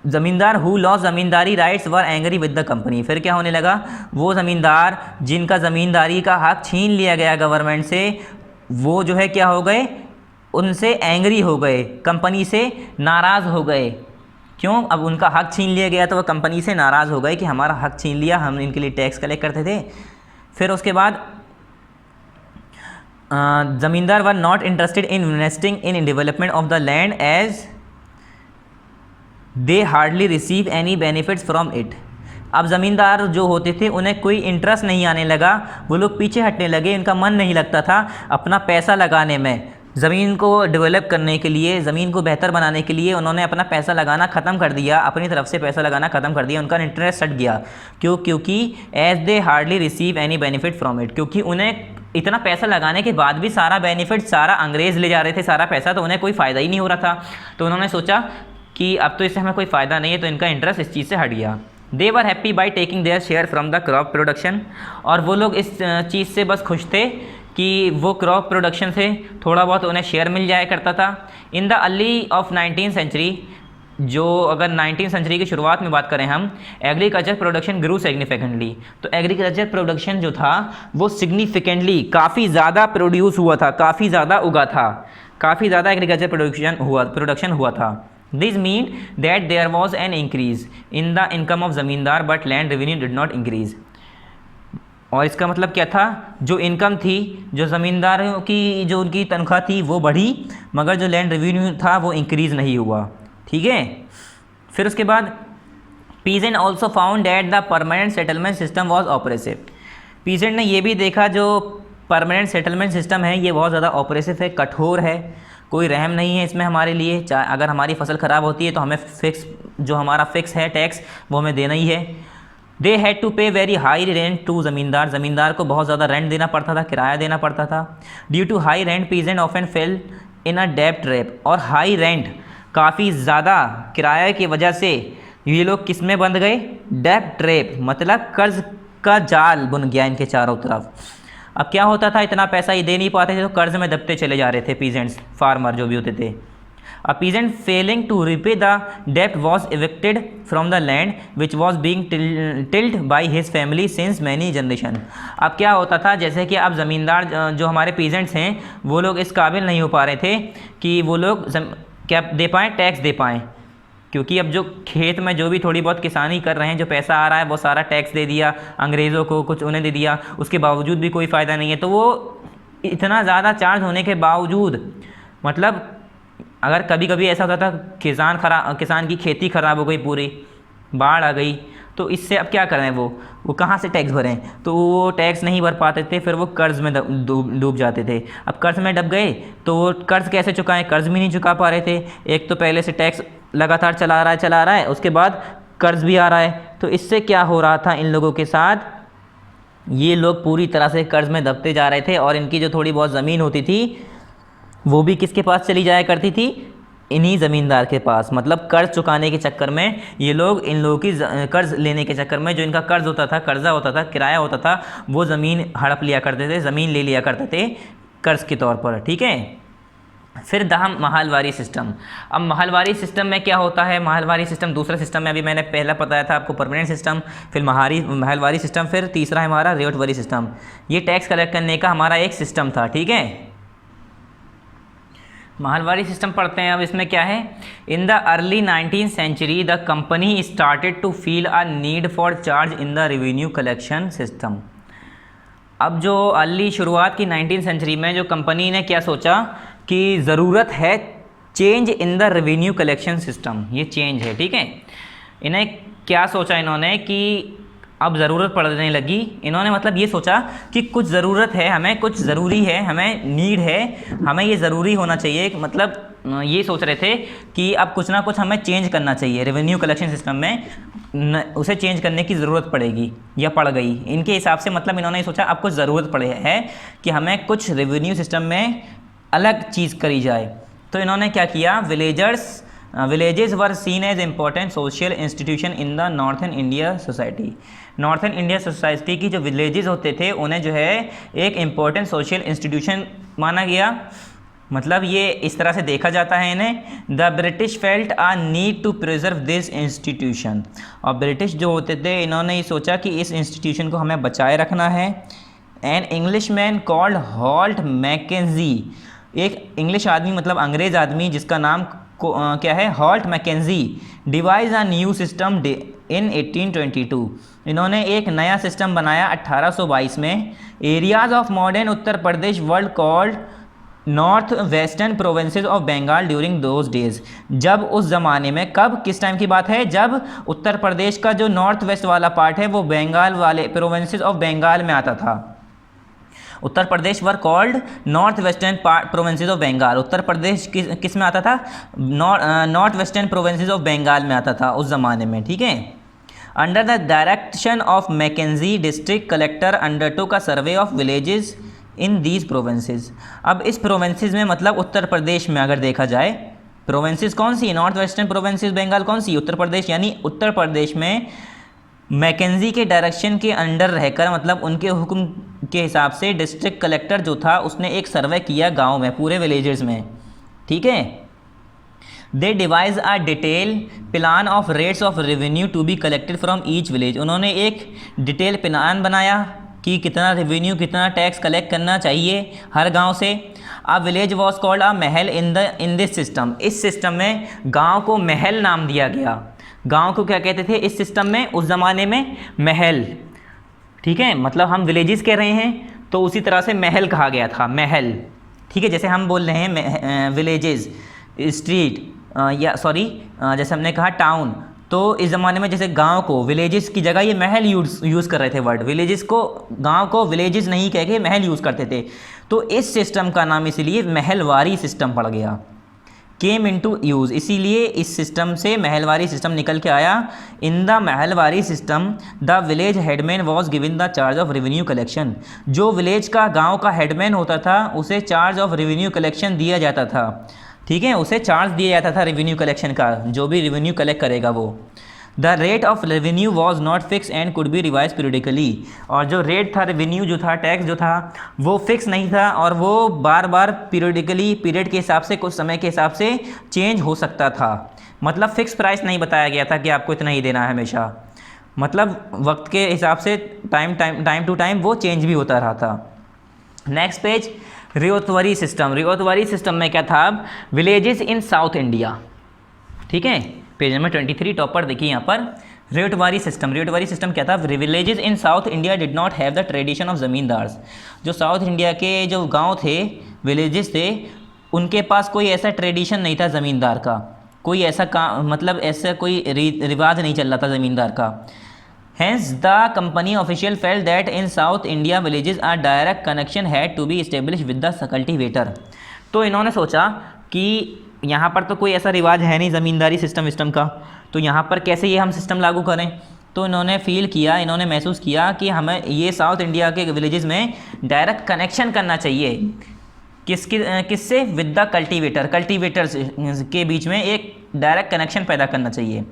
ज़मींदार who loss ज़मींदारी rights were angry with the company. फिर क्या होने लगा, वो ज़मींदार जिनका ज़मींदारी का हक छीन लिया गया गवर्नमेंट से, वो जो है क्या हो गए, उनसे एंग्री हो गए, कंपनी से नाराज़ हो गए। क्यों, अब उनका हक छीन लिया गया तो वह कंपनी से नाराज़ हो गए कि हमारा हक छीन लिया, हम इनके लिए टैक्स कलेक्ट करते थे। फिर उसके बाद zamindar were not interested in investing in development of the land as they hardly receive any benefits from it. अब ज़मींदार जो होते थे उन्हें कोई इंटरेस्ट नहीं आने लगा, वो लोग पीछे हटने लगे, इनका मन नहीं लगता था अपना पैसा लगाने में। ज़मीन को डेवलप करने के लिए, ज़मीन को बेहतर बनाने के लिए उन्होंने अपना पैसा लगाना ख़त्म कर दिया, अपनी तरफ से पैसा लगाना ख़त्म कर दिया, उनका इंटरेस्ट हट गया। क्योंकि as they hardly receive any benefit from it, क्योंकि उन्हें इतना पैसा लगाने के बाद भी सारा बेनिफिट सारा अंग्रेज़ ले जा रहे थे, सारा पैसा, तो उन्हें कोई फ़ायदा ही नहीं हो रहा था। तो उन्होंने सोचा कि अब तो इससे हमें कोई फ़ायदा नहीं है, तो इनका इंटरेस्ट इस चीज़ से हट गया। They were happy by taking their share from the crop production, और वो लोग इस चीज़ से बस खुश थे कि वो क्रॉप प्रोडक्शन से थोड़ा बहुत उन्हें शेयर मिल जाया करता था। In the early of 19th century, जो अगर 19th सेंचुरी की शुरुआत में बात करें हम, एग्रीकल्चर प्रोडक्शन ग्रू सिग्निफिकेंटली, तो एग्रीकल्चर प्रोडक्शन जो था वो सिग्निफिकेंटली काफ़ी ज़्यादा प्रोड्यूस हुआ था, काफ़ी ज़्यादा उगा था, काफ़ी ज़्यादा एग्रीकल्चर प्रोडक्शन हुआ था। This mean that there was an increase in the income of zamindar but land revenue did not increase. और इसका मतलब क्या था, जो इनकम थी, जो ज़मींदारों की जो उनकी तनख्वाह थी वो बढ़ी, मगर जो लैंड रेवेन्यू था वो इंक्रीज़ नहीं हुआ। ठीक है। फिर उसके बाद peasant also found that the permanent settlement system was oppressive. Peasant ने ये भी देखा जो परमानेंट सेटलमेंट सिस्टम है ये बहुत ज़्यादा ऑपरेसिव है, कठोर है, कोई रहम नहीं है इसमें हमारे लिए। अगर हमारी फसल ख़राब होती है तो हमें फिक्स, जो हमारा फिक्स है टैक्स, वो हमें देना ही है। दे हैड टू पे वेरी हाई रेंट टू ज़मींदार, ज़मींदार को बहुत ज़्यादा रेंट देना पड़ता था, किराया देना पड़ता था। Due to high rent peasant often fell in a डेब्ट ट्रैप, और हाई रेंट, काफ़ी ज़्यादा किराए की वजह से ये लोग किस में बंध गए, डेब्ट ट्रैप, मतलब कर्ज का जाल बुन गया इनके चारों तरफ। अब क्या होता था, इतना पैसा ये दे नहीं पाते थे तो कर्ज में दबते चले जा रहे थे पीजेंट्स, फार्मर जो भी होते थे। A peasant failing to repay the debt was evicted from the land which was being tilled by his family since many generation। अब क्या होता था, जैसे कि अब ज़मींदार जो हमारे पीजेंट्स हैं वो लोग इस काबिल नहीं हो पा रहे थे कि वो लोग क्या दे पाएँ, टैक्स दे पाएँ, क्योंकि अब जो खेत में जो भी थोड़ी बहुत किसानी कर रहे हैं, जो पैसा आ रहा है वो सारा टैक्स दे दिया अंग्रेज़ों को, कुछ उन्हें दे दिया, उसके बावजूद भी कोई फ़ायदा नहीं है। तो वो इतना ज़्यादा चार्ज होने के बावजूद, मतलब अगर कभी कभी ऐसा होता था किसान की खेती ख़राब हो गई, पूरी बाढ़ आ गई, तो इससे अब क्या करें, वो कहाँ से टैक्स भरें, तो वो टैक्स नहीं भर पाते थे, फिर वो कर्ज़ में डूब जाते थे। अब कर्ज़ में डूब गए तो वो कर्ज़ कैसे चुकाएं, कर्ज़ भी नहीं चुका पा रहे थे। एक तो पहले से टैक्स लगातार चला रहा है, उसके बाद कर्ज़ भी आ रहा है, तो इससे क्या हो रहा था इन लोगों के साथ, ये लोग पूरी तरह से कर्ज़ में दबते जा रहे थे, और इनकी जो थोड़ी बहुत ज़मीन होती थी वो भी किसके पास चली जाया करती थी, इन्हीं ज़मींदार के पास। मतलब कर्ज़ चुकाने के चक्कर में ये लोग, इन लोगों की कर्ज़ लेने के चक्कर में जो इनका कर्ज़ होता था, कर्ज़ा होता था, किराया होता था, वो ज़मीन हड़प लिया करते थे, ज़मीन ले लिया करते थे कर्ज़ के तौर पर। ठीक है। फिर दहम महलवारी सिस्टम। अब महलवारी सिस्टम में क्या होता है, महलवारी सिस्टम दूसरा सिस्टम है, अभी मैंने पहला बताया था आपको परमानेंट सिस्टम, फिर महलवारी सिस्टम, फिर तीसरा है हमारा रेवटवारी सिस्टम। ये टैक्स कलेक्ट करने का हमारा एक सिस्टम था। ठीक है। महलवारी सिस्टम पढ़ते हैं। अब इसमें क्या है, in the early 19th century the company started to feel a need for charge in the revenue collection system. अब जो अर्ली शुरुआत की 19th सेंचुरी में जो कंपनी ने क्या सोचा कि ज़रूरत है change in the revenue collection system, ये चेंज है। ठीक है। इन्हें क्या सोचा इन्होंने कि अब ज़रूरत पड़ने लगी, इन्होंने मतलब ये सोचा कि कुछ ज़रूरत है हमें, कुछ ज़रूरी है, हमें नीड है, हमें ये ज़रूरी होना चाहिए, मतलब ये सोच रहे थे कि अब कुछ ना कुछ हमें चेंज करना चाहिए रेवेन्यू कलेक्शन सिस्टम में, उसे चेंज करने की ज़रूरत पड़ेगी या पड़ गई इनके हिसाब से। मतलब इन्होंने सोचा अब कुछ ज़रूरत पड़े है कि हमें कुछ रेवेन्यू सिस्टम में अलग चीज़ करी जाए। तो इन्होंने क्या किया, villages were seen as important social institution in the northern India society. Northern India society की जो विलेजेस होते थे उन्हें जो है एक इम्पोर्टेंट सोशल इंस्टीट्यूशन माना गया। मतलब ये इस तरह से देखा जाता है इन्हें। The British felt a need to preserve this institution, और ब्रिटिश जो होते थे इन्होंने ये सोचा कि इस इंस्टीट्यूशन को हमें बचाए रखना है। An English man called Holt Mackenzie, एक इंग्लिश आदमी मतलब अंग्रेज़ आदमी जिसका नाम क्या है, Holt Mackenzie, devise a new system in 1822, इन्होंने एक नया सिस्टम बनाया 1822 में। Areas of modern Uttar Pradesh world called North Western provinces of Bengal during those days, जब उस ज़माने में, कब किस टाइम की बात है, जब उत्तर प्रदेश का जो नॉर्थ वेस्ट वाला पार्ट है वो बंगाल वाले प्रोविंसेस ऑफ बंगाल में आता था। Uttar Pradesh were called North Western provinces of Bengal, Uttar Pradesh किस में आता था, North Western provinces of Bengal में आता था उस ज़माने में, ठीक है। Under the direction of Mackenzie district collector undertook a survey of villages in these provinces. अब इस प्रोविंसेस में मतलब उत्तर प्रदेश में अगर देखा जाए, प्रोविंसेस कौन सी, नॉर्थ वेस्टर्न प्रोविंसेस बंगाल कौन सी, उत्तर प्रदेश, यानी उत्तर प्रदेश में मैकेंजी के डायरेक्शन के अंडर रहकर मतलब उनके हुक्म के हिसाब से डिस्ट्रिक्ट कलेक्टर जो था उसने एक सर्वे किया गांव में, पूरे विलेजेस में, ठीक है। They devise a detail plan of rates of revenue to be collected from each village, उन्होंने एक डिटेल प्लान बनाया कि कितना रेवेन्यू, कितना टैक्स कलेक्ट करना चाहिए हर गांव से। A village was called a Mahal in this system, इस सिस्टम में गांव को महल नाम दिया गया। गांव को क्या कहते थे इस सिस्टम में, उस ज़माने में महल, ठीक है, मतलब हम विलेजेस कह रहे हैं तो उसी तरह से महल कहा गया था, महल, ठीक है। जैसे हम बोल रहे हैं विलेजेस, स्ट्रीट या सॉरी जैसे हमने कहा टाउन, तो इस ज़माने में जैसे गांव को विलेजेस की जगह ये महल यूज़ कर रहे थे वर्ड, विलेजेस को, गांव को विलेजेस नहीं कह के महल यूज़ करते थे, तो इस सिस्टम का नाम इसीलिए महलवारी सिस्टम पड़ गया, केम इनटू यूज़, इसीलिए इस सिस्टम से महलवारी सिस्टम निकल के आया। In the Mahalwari system the village headman was given the charge of revenue collection, जो विलेज का गांव का हेडमैन होता था उसे चार्ज ऑफ रेवेन्यू कलेक्शन दिया जाता था, ठीक है, उसे चार्ज दिया जाता था रेवेन्यू कलेक्शन का, जो भी रेवेन्यू कलेक्ट करेगा वो। The rate of revenue was not fix and could be revise periodically, और जो रेट था रेवेन्यू जो था, टैक्स जो था वो फिक्स नहीं था और वो बार बार पीरियडिकली, पीरियड के हिसाब से, कुछ समय के हिसाब से चेंज हो सकता था। मतलब फिक्स प्राइस नहीं बताया गया था कि आपको इतना ही देना है हमेशा, मतलब वक्त के हिसाब से टाइम टू टाइम वो चेंज भी होता रहा था। Next page, Ryotwari system. Ryotwari system में क्या था, विलेजेस इन साउथ इंडिया, ठीक है, पेज नंबर 23 टॉपर देखिए यहाँ पर। रियोटवारी सिस्टम, रियोटवारी सिस्टम क्या था, villages in south India did not have the tradition of zamindars, जो साउथ इंडिया के जो गांव थे, विलेजेस थे, उनके पास कोई ऐसा ट्रेडिशन नहीं था ज़मींदार का, कोई ऐसा मतलब ऐसा कोई रिवाज नहीं चल रहा था ज़मींदार का। Hence the company official felt that in South India villages a direct connection had to be established with the cultivator। तो इन्होंने सोचा कि यहाँ पर तो कोई ऐसा रिवाज है नहीं ज़मींदारी सिस्टम का, तो यहाँ पर कैसे ये हम सिस्टम लागू करें। तो इन्होंने फील किया, इन्होंने महसूस किया कि हमें ये साउथ इंडिया के विलेजेस में डायरेक्ट कनेक्शन करना चाहिए, किससे, विद द कल्टीवेटर, कल्टीवेटर्स के बीच में एक डायरेक्ट कनेक्शन पैदा करना चाहिए।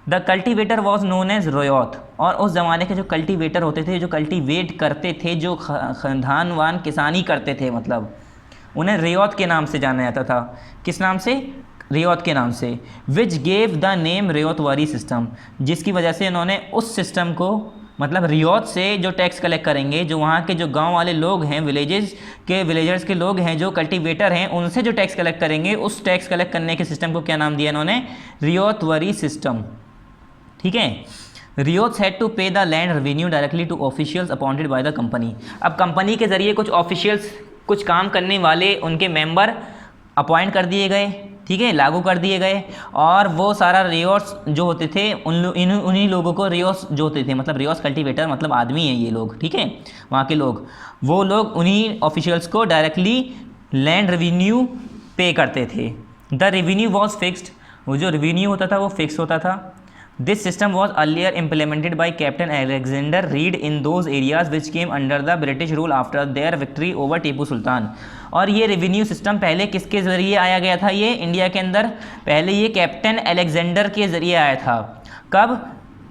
The cultivator was known as ryot, और उस ज़माने के जो कल्टीवेटर होते थे, जो कल्टीवेट करते थे, जो धान वान किसानी करते थे, मतलब उन्हें रियोत के नाम से जाना जाता था। किस नाम से, रियोत के नाम से। Which gave the name ryotwari system, जिसकी वजह से इन्होंने उस सिस्टम को, मतलब रियोत से जो टैक्स कलेक्ट करेंगे, जो वहाँ के जो गांव वाले लोग हैं, विलेजर्स के लोग हैं, जो कल्टीवेटर हैं, उनसे जो टैक्स कलेक्ट करेंगे, उस टैक्स कलेक्ट करने के सिस्टम को क्या नाम दिया इन्होंने, रियोतवारी सिस्टम, ठीक है। Ryots had to pay the land revenue directly to officials appointed by the company. अब कंपनी के ज़रिए कुछ ऑफिशियल्स, कुछ काम करने वाले, उनके मेंबर अपॉइंट कर दिए गए, ठीक है, लागू कर दिए गए, और वो सारा रियोट्स जो होते थे उन्हीं लोगों को, रियोट्स जो होते थे मतलब रियोट्स कल्टीवेटर मतलब आदमी हैं ये लोग, ठीक है, वहाँ के लोग, वो लोग उन्हीं ऑफिशियल्स को डायरेक्टली लैंड रेवेन्यू पे करते थे। द रेवेन्यू वॉज फिक्स्ड, वो जो रेवेन्यू होता था वो फिक्स होता था। This system was earlier implemented by Captain Alexander Reed in those areas which came under the British rule after their victory over Tipu Sultan. और ये रेवेन्यू सिस्टम पहले किसके ज़रिए आया गया था, ये इंडिया के अंदर पहले ये कैप्टन अलेक्जेंडर के ज़रिए आया था। कब,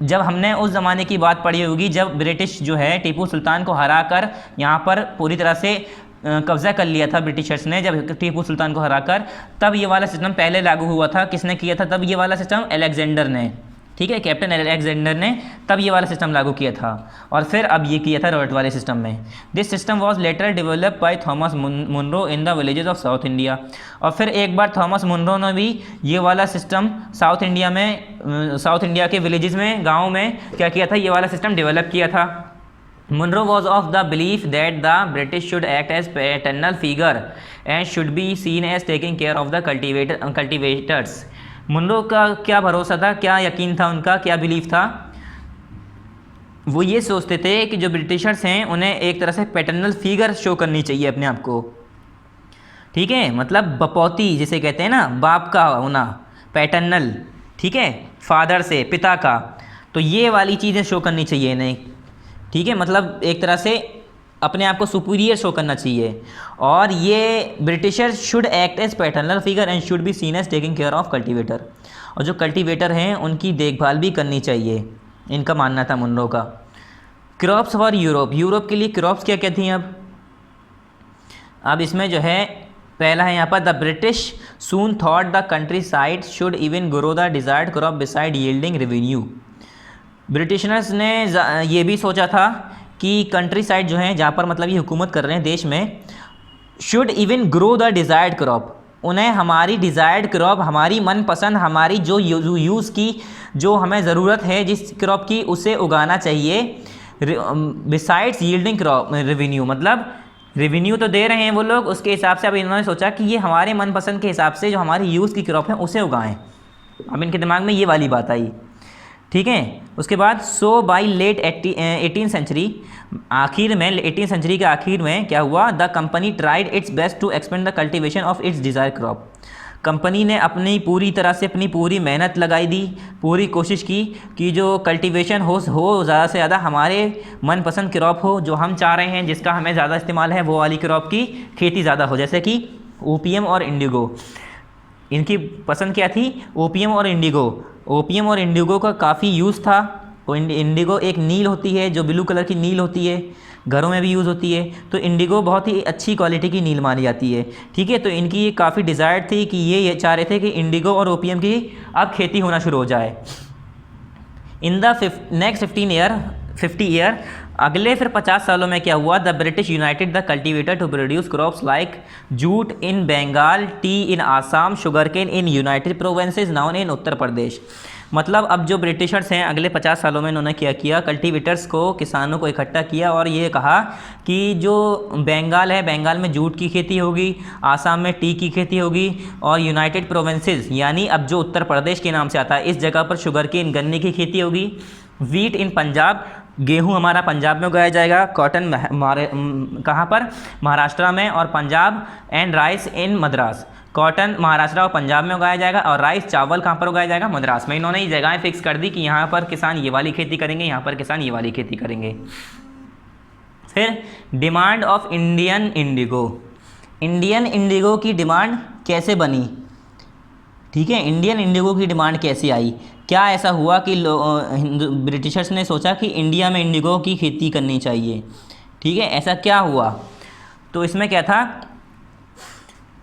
जब हमने उस ज़माने की बात पढ़ी होगी जब ब्रिटिश जो है टीपू सुल्तान को हरा कर यहाँ पर पूरी तरह से कब्जा कर लिया था ब्रिटिशर्स ने जब टीपू सुल्तान को हराकर, तब ये वाला सिस्टम पहले लागू हुआ था। किसने किया था तब ये वाला सिस्टम? अलेक्जेंडर ने, ठीक है, कैप्टन अलेक्जेंडर ने तब ये वाला सिस्टम लागू किया था, और फिर अब ये किया था रॉबर्ट वाले सिस्टम में। This system was later developed by Thomas Munro in the villages of South India. और फिर एक बार थॉमस मुनरो ने भी ये वाला सिस्टम साउथ इंडिया के विलेजेस में, गाँव में क्या किया था, ये वाला सिस्टम डेवलप किया था। Monroe was of the belief that the British should act as paternal figure and should be seen as taking care of the cultivators. Munro का क्या भरोसा था, क्या यकीन था, उनका क्या बिलीफ था? वो ये सोचते थे कि जो ब्रिटिशर्स हैं उन्हें एक तरह से पैटर्नल फिगर शो करनी चाहिए अपने आप को, ठीक है, मतलब बपौती जिसे कहते हैं ना, बाप का होना, पैटर्नल, ठीक है, फादर से, पिता का, तो ये वाली चीज़ें शो करनी चाहिए इन्हें, ठीक है, मतलब एक तरह से अपने आप को सुपीरियर शो करना चाहिए। और ये Britishers should act as paternal figure and should be seen as taking care of cultivator, और जो कल्टीवेटर हैं उनकी देखभाल भी करनी चाहिए, इनका मानना था मुनरो का। क्रॉप्स फॉर यूरोप के लिए क्रॉप्स क्या क्या थी? अब इसमें जो है पहला है यहाँ पर, the British soon thought the country side should even grow the desired crop beside yielding revenue. Britishers ने ये भी सोचा था कि कंट्री साइड जो है, जहाँ पर मतलब ये हुकूमत कर रहे हैं देश में, should even grow the desired crop, उन्हें हमारी डिज़ायर्ड क्रॉप, हमारी मनपसंद, हमारी जो यूज़ की, जो हमें ज़रूरत है जिस क्रॉप की, उसे उगाना चाहिए। बिसाइड्स यील्डिंग क्रॉप रेवेन्यू, मतलब रेवेन्यू तो दे रहे हैं वो लोग, उसके हिसाब से अब इन्होंने सोचा कि ये हमारे मनपसंद के हिसाब से जो हमारी यूज़ की क्रॉप है उसे उगाएं। अब इनके दिमाग में ये वाली बात आई, ठीक है। उसके बाद बाई लेट 18th सेंचुरी, आखिर में 18th सेंचुरी के आखिर में क्या हुआ, the company tried its best to expand the cultivation of its desire crop. Company ने अपनी पूरी तरह से अपनी पूरी मेहनत लगाई दी, पूरी कोशिश की कि जो कल्टीवेशन हो ज़्यादा से ज़्यादा हमारे मनपसंद क्रॉप हो, जो हम चाह रहे हैं, जिसका हमें ज़्यादा इस्तेमाल है, वो वाली क्रॉप की खेती ज़्यादा हो, जैसे कि ओपीएम और इंडिगो। इनकी पसंद क्या थी? ओपीएम और इंडिगो। ओपीएम और इंडिगो का काफ़ी यूज़ था। इंडिगो एक नील होती है, जो ब्लू कलर की नील होती है, घरों में भी यूज़ होती है, तो इंडिगो बहुत ही अच्छी क्वालिटी की नील मानी जाती है, ठीक है। तो इनकी ये काफ़ी डिज़ायर थी कि ये चाह रहे थे कि इंडिगो और ओपीएम की अब खेती होना शुरू हो जाए। इन द नेक्स्ट 50 ईयर, अगले फिर 50 सालों में क्या हुआ, the British united the cultivator to produce crops like jute in Bengal, tea in Assam, sugarcane in United Provinces now in Uttar Pradesh. मतलब अब जो ब्रिटिशर्स हैं अगले 50 सालों में इन्होंने क्या किया, कल्टीवेटर्स को, किसानों को इकट्ठा किया और ये कहा कि जो बंगाल है, बंगाल में जूट की खेती होगी, आसाम में टी की खेती होगी, और यूनाइटेड प्रोविंसेस यानी अब जो उत्तर प्रदेश के नाम से आता है, इस जगह पर शुगरकेन, गन्ने की खेती होगी। वीट इन पंजाब, गेहूं हमारा पंजाब में उगाया जाएगा, कॉटन कहाँ पर, महाराष्ट्र में और Punjab, and rice in Madras, cotton Maharashtra और पंजाब में उगाया जाएगा, और राइस, चावल कहाँ पर उगाया जाएगा, मद्रास में। इन्होंने ये जगहें फिक्स कर दी कि यहाँ पर किसान ये वाली खेती करेंगे, यहाँ पर किसान ये वाली खेती करेंगे। फिर demand of Indian Indigo, Indian Indigo की डिमांड कैसे बनी, ठीक है, इंडियन इंडिगो की डिमांड कैसे आई, क्या ऐसा हुआ कि ब्रिटिशर्स ने सोचा कि इंडिया में इंडिगो की खेती करनी चाहिए, ठीक है, ऐसा क्या हुआ? तो इसमें क्या था,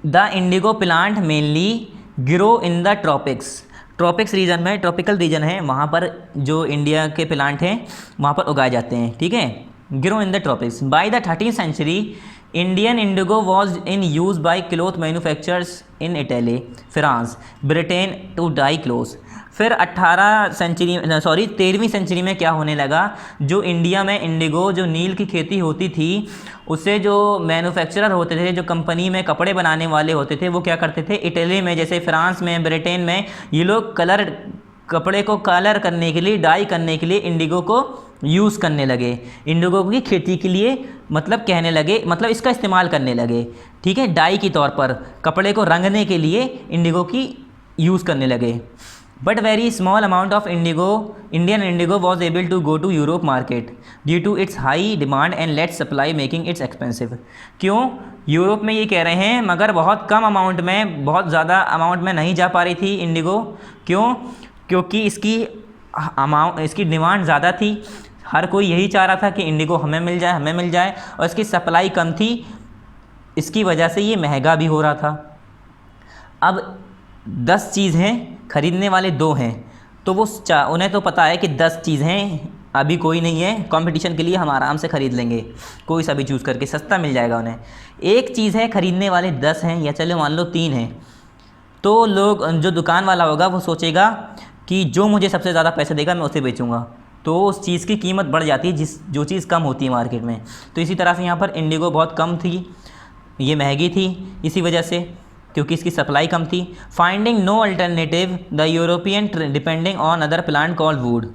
the indigo plant mainly grow in the tropics region में, ट्रॉपिकल रीजन है, वहाँ पर जो इंडिया के प्लांट हैं वहाँ पर उगाए जाते हैं, ठीक है, grow in the tropics. By the 13th century Indian indigo was in use by cloth manufacturers in Italy, France, Britain to dye cloth. फिर 13वीं सेंचुरी में क्या होने लगा, जो इंडिया में इंडिगो, जो नील की खेती होती थी, उससे जो मैन्युफैक्चरर होते थे, जो कंपनी में कपड़े बनाने वाले होते थे, वो क्या करते थे, इटली में, जैसे फ्रांस में, ब्रिटेन में, ये लोग कपड़े को कलर करने के लिए, डाई करने के लिए इंडिगो को यूज़ करने लगे, इंडिगो की खेती के लिए, मतलब कहने लगे, मतलब इसका इस्तेमाल करने लगे, ठीक है, डाई के तौर पर कपड़े को रंगने के लिए इंडिगो की यूज़ करने लगे। But very small amount of Indian indigo was able to go to Europe market due to its high demand and late supply making its expensive. क्यों? यूरोप में ये कह रहे हैं, मगर बहुत कम अमाउंट में, बहुत ज़्यादा अमाउंट में नहीं जा पा रही थी इंडिगो। क्यों? क्योंकि इसकी डिमांड ज़्यादा थी, हर कोई यही चाह रहा था कि इंडिगो हमें मिल जाए, और इसकी सप्लाई कम थी, इसकी वजह से ये महंगा भी हो रहा था। अब 10 चीज़ हैं, ख़रीदने वाले 2 हैं, तो वो उन्हें तो पता है कि 10 चीज़ हैं, अभी कोई नहीं है, कंपटीशन के लिए हम आराम से ख़रीद लेंगे, कोई सा भी चूज़ करके सस्ता मिल जाएगा उन्हें। एक चीज़ है, ख़रीदने वाले 10 हैं, या चलो मान लो 3 हैं, तो लोग, जो दुकान वाला होगा वो सोचेगा कि जो मुझे सबसे ज़्यादा पैसे देगा मैं उसे बेचूंगा, तो उस चीज़ की कीमत बढ़ जाती है जो चीज़ कम होती है मार्केट में। तो इसी तरह से यहाँ पर इंडिगो बहुत कम थी, ये महंगी थी इसी वजह से, क्योंकि इसकी सप्लाई कम थी। Finding no alternative the European depending on other plant called wood,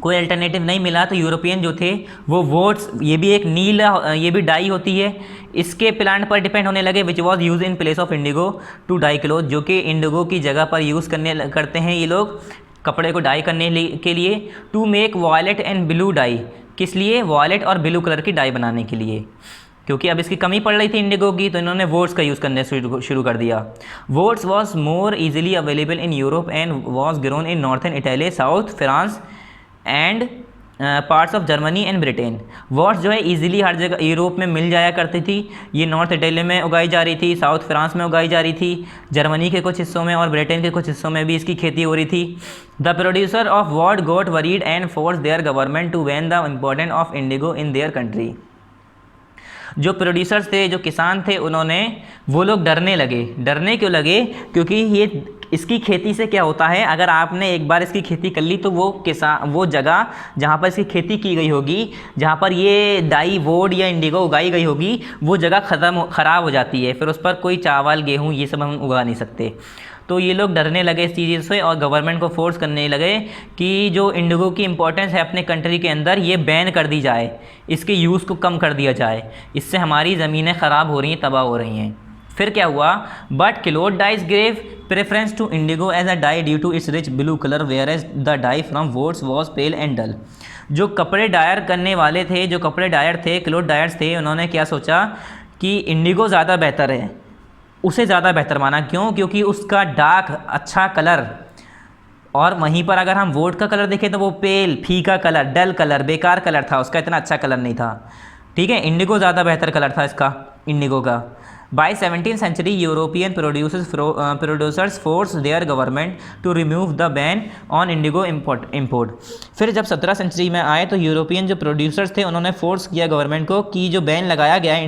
कोई अल्टरनेटिव नहीं मिला तो यूरोपियन जो थे वो वोट्स, ये भी एक नील, ये भी डाई होती है, इसके प्लांट पर डिपेंड होने लगे, which was use in place of indigo to dye cloth, जो कि इंडिगो की जगह पर यूज़ करते हैं ये लोग कपड़े को डाई करने के लिए। To make violet and blue dye, किस लिए? वॉयलेट और ब्लू कलर की डाई बनाने के लिए, क्योंकि अब इसकी कमी पड़ रही थी इंडिगो की, तो इन्होंने वोट्स का यूज़ करने शुरू कर दिया। Woads was more easily available in Europe and was grown in northern Italy, south France and parts of Germany and Britain. Woads जो है ईजिली हर जगह यूरोप में मिल जाया करती थी, ये नॉर्थ इटली में उगाई जा रही थी, साउथ फ्रांस में उगाई जा रही थी, जर्मनी के कुछ हिस्सों में और ब्रिटेन के कुछ हिस्सों में भी इसकी खेती हो रही थी। The producer of woad got worried and force their government to ban the important of indigo in their country, जो प्रोड्यूसर्स थे, जो किसान थे, वो लोग डरने लगे। डरने क्यों लगे? क्योंकि ये इसकी खेती से क्या होता है, अगर आपने एक बार इसकी खेती कर ली तो वो जगह जहाँ पर इसकी खेती की गई होगी, जहाँ पर ये डाई वोड या इंडिगो उगाई गई होगी, वो जगह ख़राब हो जाती है, फिर उस पर कोई चावल गेहूँ ये सब हम उगा नहीं सकते। तो ये लोग डरने लगे इस चीज़ से और गवर्नमेंट को फोर्स करने लगे कि जो इंडिगो की इम्पोर्टेंस है अपने कंट्री के अंदर, ये बैन कर दी जाए, इसके यूज़ को कम कर दिया जाए, इससे हमारी ज़मीनें ख़राब हो रही हैं, तबाह हो रही हैं। फिर क्या हुआ? But cloth dyes gave preference to indigo as a dye due to its rich blue colour, whereas the dye from woads was pale and dull. जो कपड़े डायर करने वाले थे, जो कपड़े डायर थे, क्लोथ डायर्स थे, उन्होंने क्या सोचा कि इंडिगो ज़्यादा बेहतर है, उसे ज़्यादा बेहतर माना। क्यों? क्योंकि उसका डार्क अच्छा कलर, और वहीं पर अगर हम वोट का कलर देखें तो वो पेल, फीका कलर, डल कलर, बेकार कलर था, उसका इतना अच्छा कलर नहीं था। ठीक है, इंडिगो ज़्यादा बेहतर कलर था इसका, इंडिगो का। By 17th century European producers force their government to remove the ban on indigo import. फिर जब 17th century में आए तो यूरोपियन जो प्रोड्यूसर्स थे उन्होंने फोर्स किया गवर्नमेंट को कि जो बैन लगाया गया है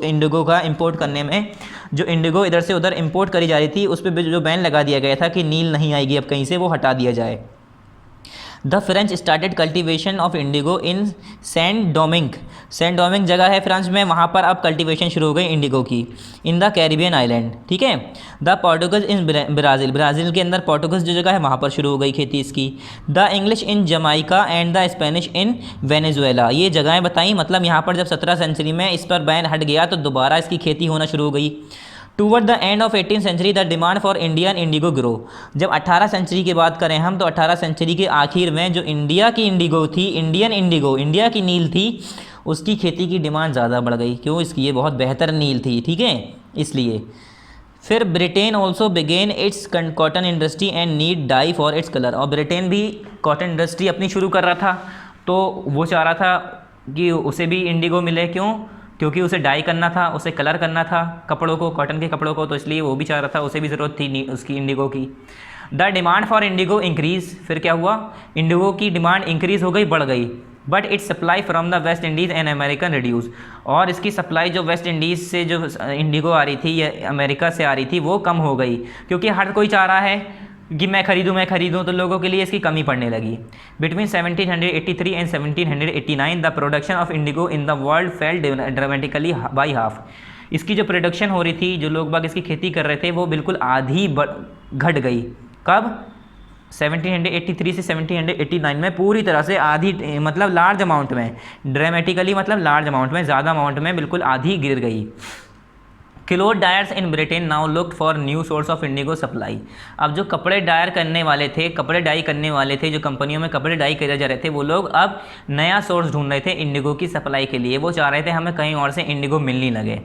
इंडिगो का इंपोर्ट करने में, जो इंडिगो इधर से उधर इंपोर्ट करी जा रही थी उस पर जो बैन लगा दिया गया था कि नील नहीं आएगी अब कहीं से, वो हटा दिया जाए। The French started cultivation of indigo in Saint Domingue जगह है फ्रांस में, वहाँ पर अब कल्टिवेशन शुरू हो गई इंडिगो की, इन द कैरिबियन आइलैंड। ठीक है, द पोर्टुगज इन ब्राज़ील के अंदर पोर्टुगज जो जगह है वहाँ पर शुरू हो गई खेती इसकी। The English in Jamaica and the Spanish in Venezuela, ये जगहें बताई। मतलब यहाँ पर जब 17th century में इस पर बैन हट गया तो दोबारा इसकी खेती होना शुरू हो गई। Toward the end of 18th century the demand for Indian Indigo grow, जब 18 सेंचुरी की बात करें हम तो 18 सेंचुरी के आखिर में जो इंडिया की इंडिगो थी, इंडियन इंडिगो, इंडिया की नील थी, उसकी खेती की डिमांड ज़्यादा बढ़ गई। क्यों? इसकी ये बहुत बेहतर नील थी। ठीक है, इसलिए। फिर Britain also began its cotton industry and need dye for its colour, और ब्रिटेन भी कॉटन इंडस्ट्री अपनी शुरू कर रहा था, तो वो चाह रहा था कि उसे भी इंडिगो मिले। क्यों? क्योंकि उसे डाई करना था, उसे कलर करना था कपड़ों को, कॉटन के कपड़ों को, तो इसलिए वो भी चाह रहा था, उसे भी ज़रूरत थी उसकी इंडिगो की। The demand for Indigo increase, फिर क्या हुआ? इंडिगो की डिमांड इंक्रीज़ हो गई, बढ़ गई। But it's supply from the West Indies and American reduce, और इसकी सप्लाई जो वेस्ट इंडीज़ से जो इंडिगो आ रही थी या अमेरिका से आ रही थी वो कम हो गई, क्योंकि हर कोई चाह रहा है कि मैं खरीदूँ, तो लोगों के लिए इसकी कमी पड़ने लगी। Between 1783 and 1789 the production of indigo in the world fail dramatically by half, इसकी जो प्रोडक्शन हो रही थी, जो लोग बाग इसकी खेती कर रहे थे, वो बिल्कुल आधी घट गई। कब? 1783 से 1789 में पूरी तरह से आधी, मतलब लार्ज अमाउंट में, ड्रामेटिकली मतलब लार्ज अमाउंट में, ज़्यादा अमाउंट में बिल्कुल आधी गिर गई। Cloth dyers in Britain now looked for new source of Indigo supply, अब जो कपड़े डायर करने वाले थे, कपड़े डाई करने वाले थे, जो कंपनियों में कपड़े डाई करे जा रहे थे, वो लोग अब नया सोर्स ढूंढ रहे थे इंडिगो की सप्लाई के लिए। वो चाह रहे थे हमें कहीं और से इंडिगो मिलने लगे।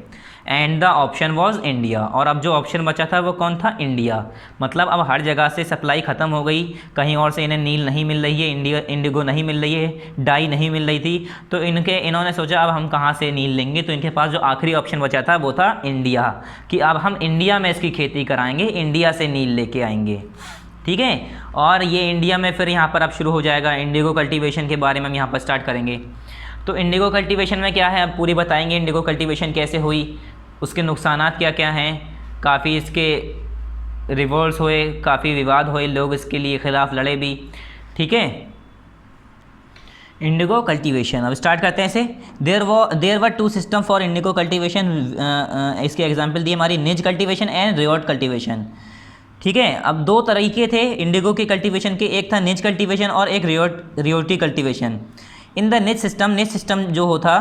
And the option was India, और अब जो ऑप्शन बचा था वो कौन था? इंडिया। मतलब अब हर जगह से सप्लाई ख़त्म हो गई, कहीं और से इन्हें नील नहीं मिल रही है, इंडिगो नहीं मिल रही है, डाई नहीं मिल रही थी, तो इन्होंने सोचा अब हम कहाँ से नील लेंगे, तो इनके पास जो आखिरी ऑप्शन बचा था वो था इंडिया, कि अब हम इंडिया में इसकी खेती कराएंगे, इंडिया से नील लेके आएंगे। ठीक है, और ये इंडिया में फिर यहाँ पर अब शुरू हो जाएगा इंडिगो कल्टीवेशन के बारे में हम यहाँ पर स्टार्ट करेंगे। तो इंडिगो कल्टीवेशन में क्या है अब पूरी बताएंगे, इंडिगो कल्टीवेशन कैसे हुई, उसके नुकसानात क्या क्या हैं, काफ़ी इसके रिवोल्ट्स हुए, काफ़ी विवाद हुए, लोग इसके लिए ख़िलाफ़ लड़े भी। ठीक है, इंडिगो कल्टीवेशन अब स्टार्ट करते हैं इसे। There were two system for indigo cultivation, इसके एग्जांपल दिए हमारी निज कल्टीवेशन एंड रियोट कल्टीवेशन। ठीक है, अब दो तरीके थे इंडिगो के कल्टीवेशन के, एक था निज कल्टीवेशन और एक रियोटी cultivation. In the nij system जो होता,